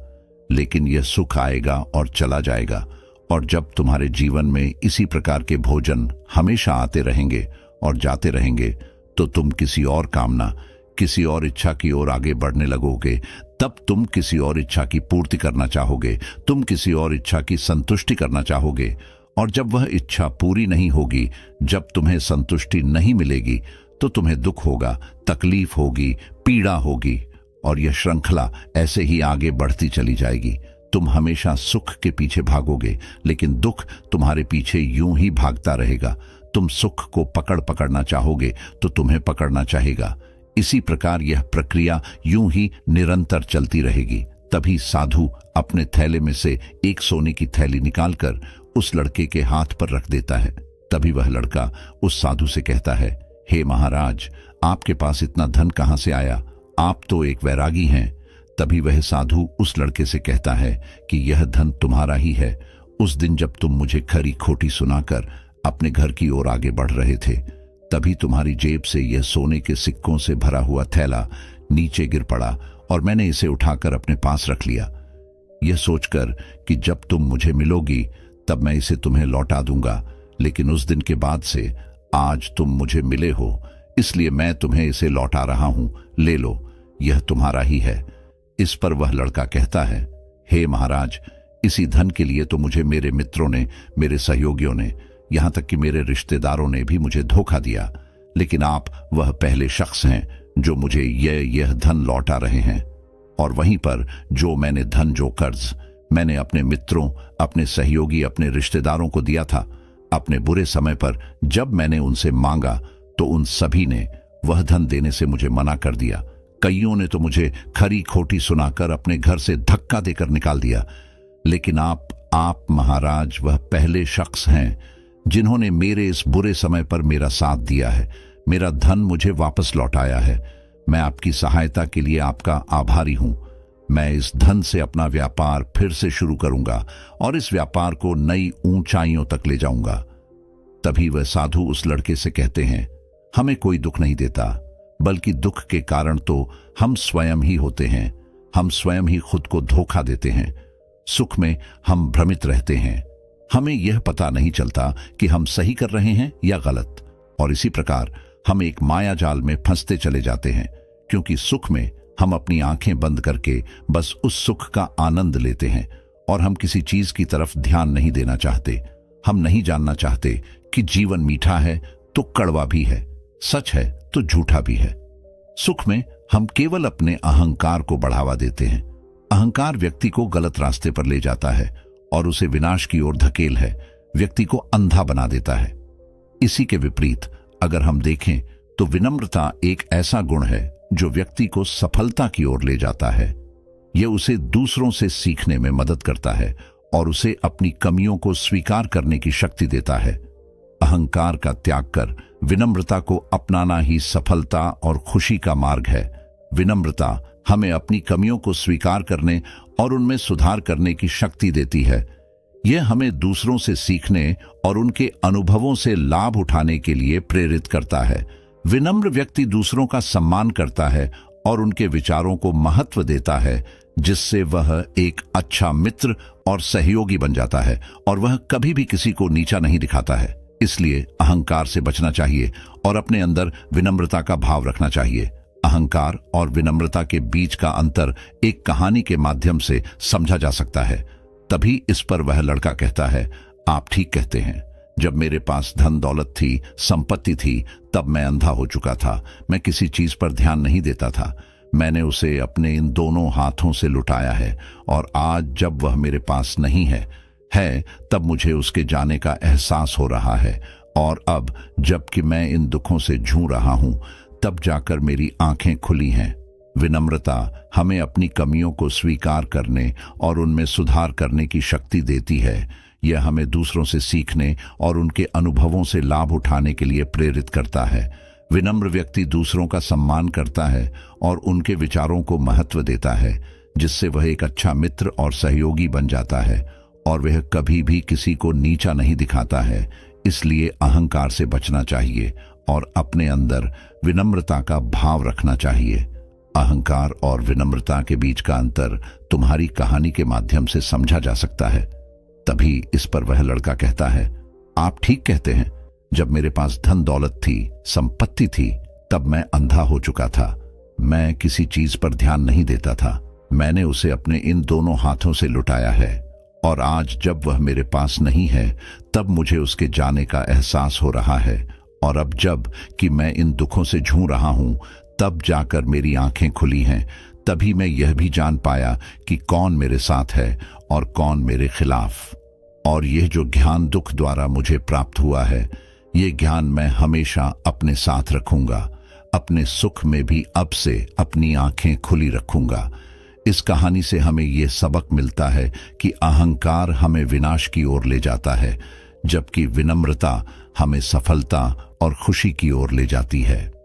लेकिन यह सुख आएगा और चला जाएगा। और जब तुम्हारे जीवन में इसी प्रकार के भोजन हमेशा आते रहेंगे और जाते रहेंगे तो तुम किसी और कामना, किसी और इच्छा की ओर आगे बढ़ने लगोगे। तब तुम किसी और इच्छा की पूर्ति करना चाहोगे, तुम किसी और इच्छा की संतुष्टि करना चाहोगे। और जब वह इच्छा पूरी नहीं होगी, जब तुम्हें संतुष्टि नहीं मिलेगी, तो तुम्हें दुख होगा, तकलीफ होगी, पीड़ा होगी, और यह श्रृंखला ऐसे ही आगे बढ़ती चली जाएगी। तुम हमेशा सुख के पीछे भागोगे, लेकिन दुख तुम्हारे पीछे यूं ही भागता रहेगा। तुम सुख को पकड़ना चाहोगे तो तुम्हें पकड़ना चाहेगा। इसी प्रकार यह प्रक्रिया यूं ही निरंतर चलती रहेगी। तभी साधु अपने थैले में से एक सोने की थैली निकालकर उस लड़के के हाथ पर रख देता है। तभी वह लड़का उस साधु से कहता है, हे महाराज, आपके पास इतना धन कहां से आया? आप तो एक वैरागी हैं। तभी वह साधु उस लड़के से कहता है कि यह धन तुम्हारा ही है। उस दिन जब तुम मुझे खरी खोटी सुनाकर अपने घर की ओर आगे बढ़ रहे थे, तभी तुम्हारी जेब से यह सोने के सिक्कों से भरा हुआ थैला नीचे गिर पड़ा और मैंने इसे उठाकर अपने पास रख लिया, यह सोचकर कि जब तुम मुझे मिलोगी तब मैं इसे तुम्हें लौटा दूंगा। लेकिन उस दिन के बाद से आज तुम मुझे मिले हो, इसलिए मैं तुम्हें इसे लौटा रहा हूं, ले लो, यह तुम्हारा ही है। इस पर वह लड़का कहता है, हे महाराज, इसी धन के लिए तो मुझे मेरे मित्रों ने, मेरे सहयोगियों ने, यहां तक कि मेरे रिश्तेदारों ने भी मुझे धोखा दिया, लेकिन आप वह पहले शख्स हैं जो मुझे यह धन लौटा रहे हैं। और वहीं पर जो मैंने धन, जो कर्ज मैंने अपने मित्रों, अपने सहयोगी, अपने रिश्तेदारों को दिया था, अपने बुरे समय पर जब मैंने उनसे मांगा तो उन सभी ने वह धन देने से मुझे मना कर दिया। कईयों ने तो मुझे खरी खोटी सुनाकर अपने घर से धक्का देकर निकाल दिया। लेकिन आप महाराज वह पहले शख्स हैं जिन्होंने मेरे इस बुरे समय पर मेरा साथ दिया है, मेरा धन मुझे वापस लौटाया है। मैं आपकी सहायता के लिए आपका आभारी हूं। मैं इस धन से अपना व्यापार फिर से शुरू करूंगा और इस व्यापार को नई ऊंचाइयों तक ले जाऊंगा। तभी वह साधु उस लड़के से कहते हैं, हमें कोई दुख नहीं देता, बल्कि दुख के कारण तो हम स्वयं ही होते हैं। हम स्वयं ही खुद को धोखा देते हैं। सुख में हम भ्रमित रहते हैं, हमें यह पता नहीं चलता कि हम सही कर रहे हैं या गलत। और इसी प्रकार हम एक माया जाल में फंसते चले जाते हैं, क्योंकि सुख में हम अपनी आंखें बंद करके बस उस सुख का आनंद लेते हैं और हम किसी चीज की तरफ ध्यान नहीं देना चाहते। हम नहीं जानना चाहते कि जीवन मीठा है तो कड़वा भी है, सच है तो झूठा भी है। सुख में हम केवल अपने अहंकार को बढ़ावा देते हैं। अहंकार व्यक्ति को गलत रास्ते पर ले जाता है और उसे विनाश की ओर धकेल है, व्यक्ति को अंधा बना देता है। इसी के विपरीत अगर हम देखें तो विनम्रता एक ऐसा गुण है जो व्यक्ति को सफलता की ओर ले जाता है। यह उसे दूसरों से सीखने में मदद करता है और उसे अपनी कमियों को स्वीकार करने की शक्ति देता है। अहंकार का त्याग कर विनम्रता को अपनाना ही सफलता और खुशी का मार्ग है। विनम्रता हमें अपनी कमियों को स्वीकार करने और उनमें सुधार करने की शक्ति देती है। यह हमें दूसरों से सीखने और उनके अनुभवों से लाभ उठाने के लिए प्रेरित करता है। विनम्र व्यक्ति दूसरों का सम्मान करता है और उनके विचारों को महत्व देता है, जिससे वह एक अच्छा मित्र और सहयोगी बन जाता है और वह कभी भी किसी को नीचा नहीं दिखाता है। इसलिए अहंकार से बचना चाहिए और अपने अंदर विनम्रता का भाव रखना चाहिए। अहंकार और विनम्रता के बीच का अंतर एक कहानी के माध्यम से समझा जा सकता है। तभी इस पर वह लड़का कहता है, आप ठीक कहते हैं। जब मेरे पास धन दौलत थी, संपत्ति थी, तब मैं अंधा हो चुका था। मैं किसी चीज पर ध्यान नहीं देता था। मैंने उसे अपने इन दोनों हाथों से लुटाया है और आज जब वह मेरे पास नहीं है तब मुझे उसके जाने का एहसास हो रहा है। और अब जबकि मैं इन दुखों से जूझ रहा हूं, तब जाकर मेरी आंखें खुली हैं। विनम्रता हमें अपनी कमियों को स्वीकार करने और उनमें सुधार करने की शक्ति देती है। यह हमें दूसरों से सीखने और उनके अनुभवों से लाभ उठाने के लिए प्रेरित करता है। विनम्र व्यक्ति दूसरों का सम्मान करता है और उनके विचारों को महत्व देता है, जिससे वह एक अच्छा मित्र और सहयोगी बन जाता है और वह कभी भी किसी को नीचा नहीं दिखाता है। इसलिए अहंकार से बचना चाहिए और अपने अंदर विनम्रता का भाव रखना चाहिए। अहंकार और विनम्रता के बीच का अंतर तुम्हारी कहानी के माध्यम से समझा जा सकता है। तभी इस पर वह लड़का कहता है, आप ठीक कहते हैं। जब मेरे पास धन दौलत थी, संपत्ति थी, तब मैं अंधा हो चुका था। मैं किसी चीज पर ध्यान नहीं देता था। मैंने उसे अपने इन दोनों हाथों से लुटाया है और आज जब वह मेरे पास नहीं है, तब मुझे उसके जाने का एहसास हो रहा है। और अब जब कि मैं इन दुखों से जूझ रहा हूं, तब जाकर मेरी आंखें खुली हैं। तभी मैं यह भी जान पाया कि कौन मेरे साथ है और कौन मेरे खिलाफ। और यह जो ज्ञान दुख द्वारा मुझे प्राप्त हुआ है, ये ज्ञान मैं हमेशा अपने साथ रखूंगा। अपने सुख में भी अब से अपनी आंखें खुली रखूंगा। इस कहानी से हमें यह सबक मिलता है कि अहंकार हमें विनाश की ओर ले जाता है, जबकि विनम्रता हमें सफलता और खुशी की ओर ले जाती है।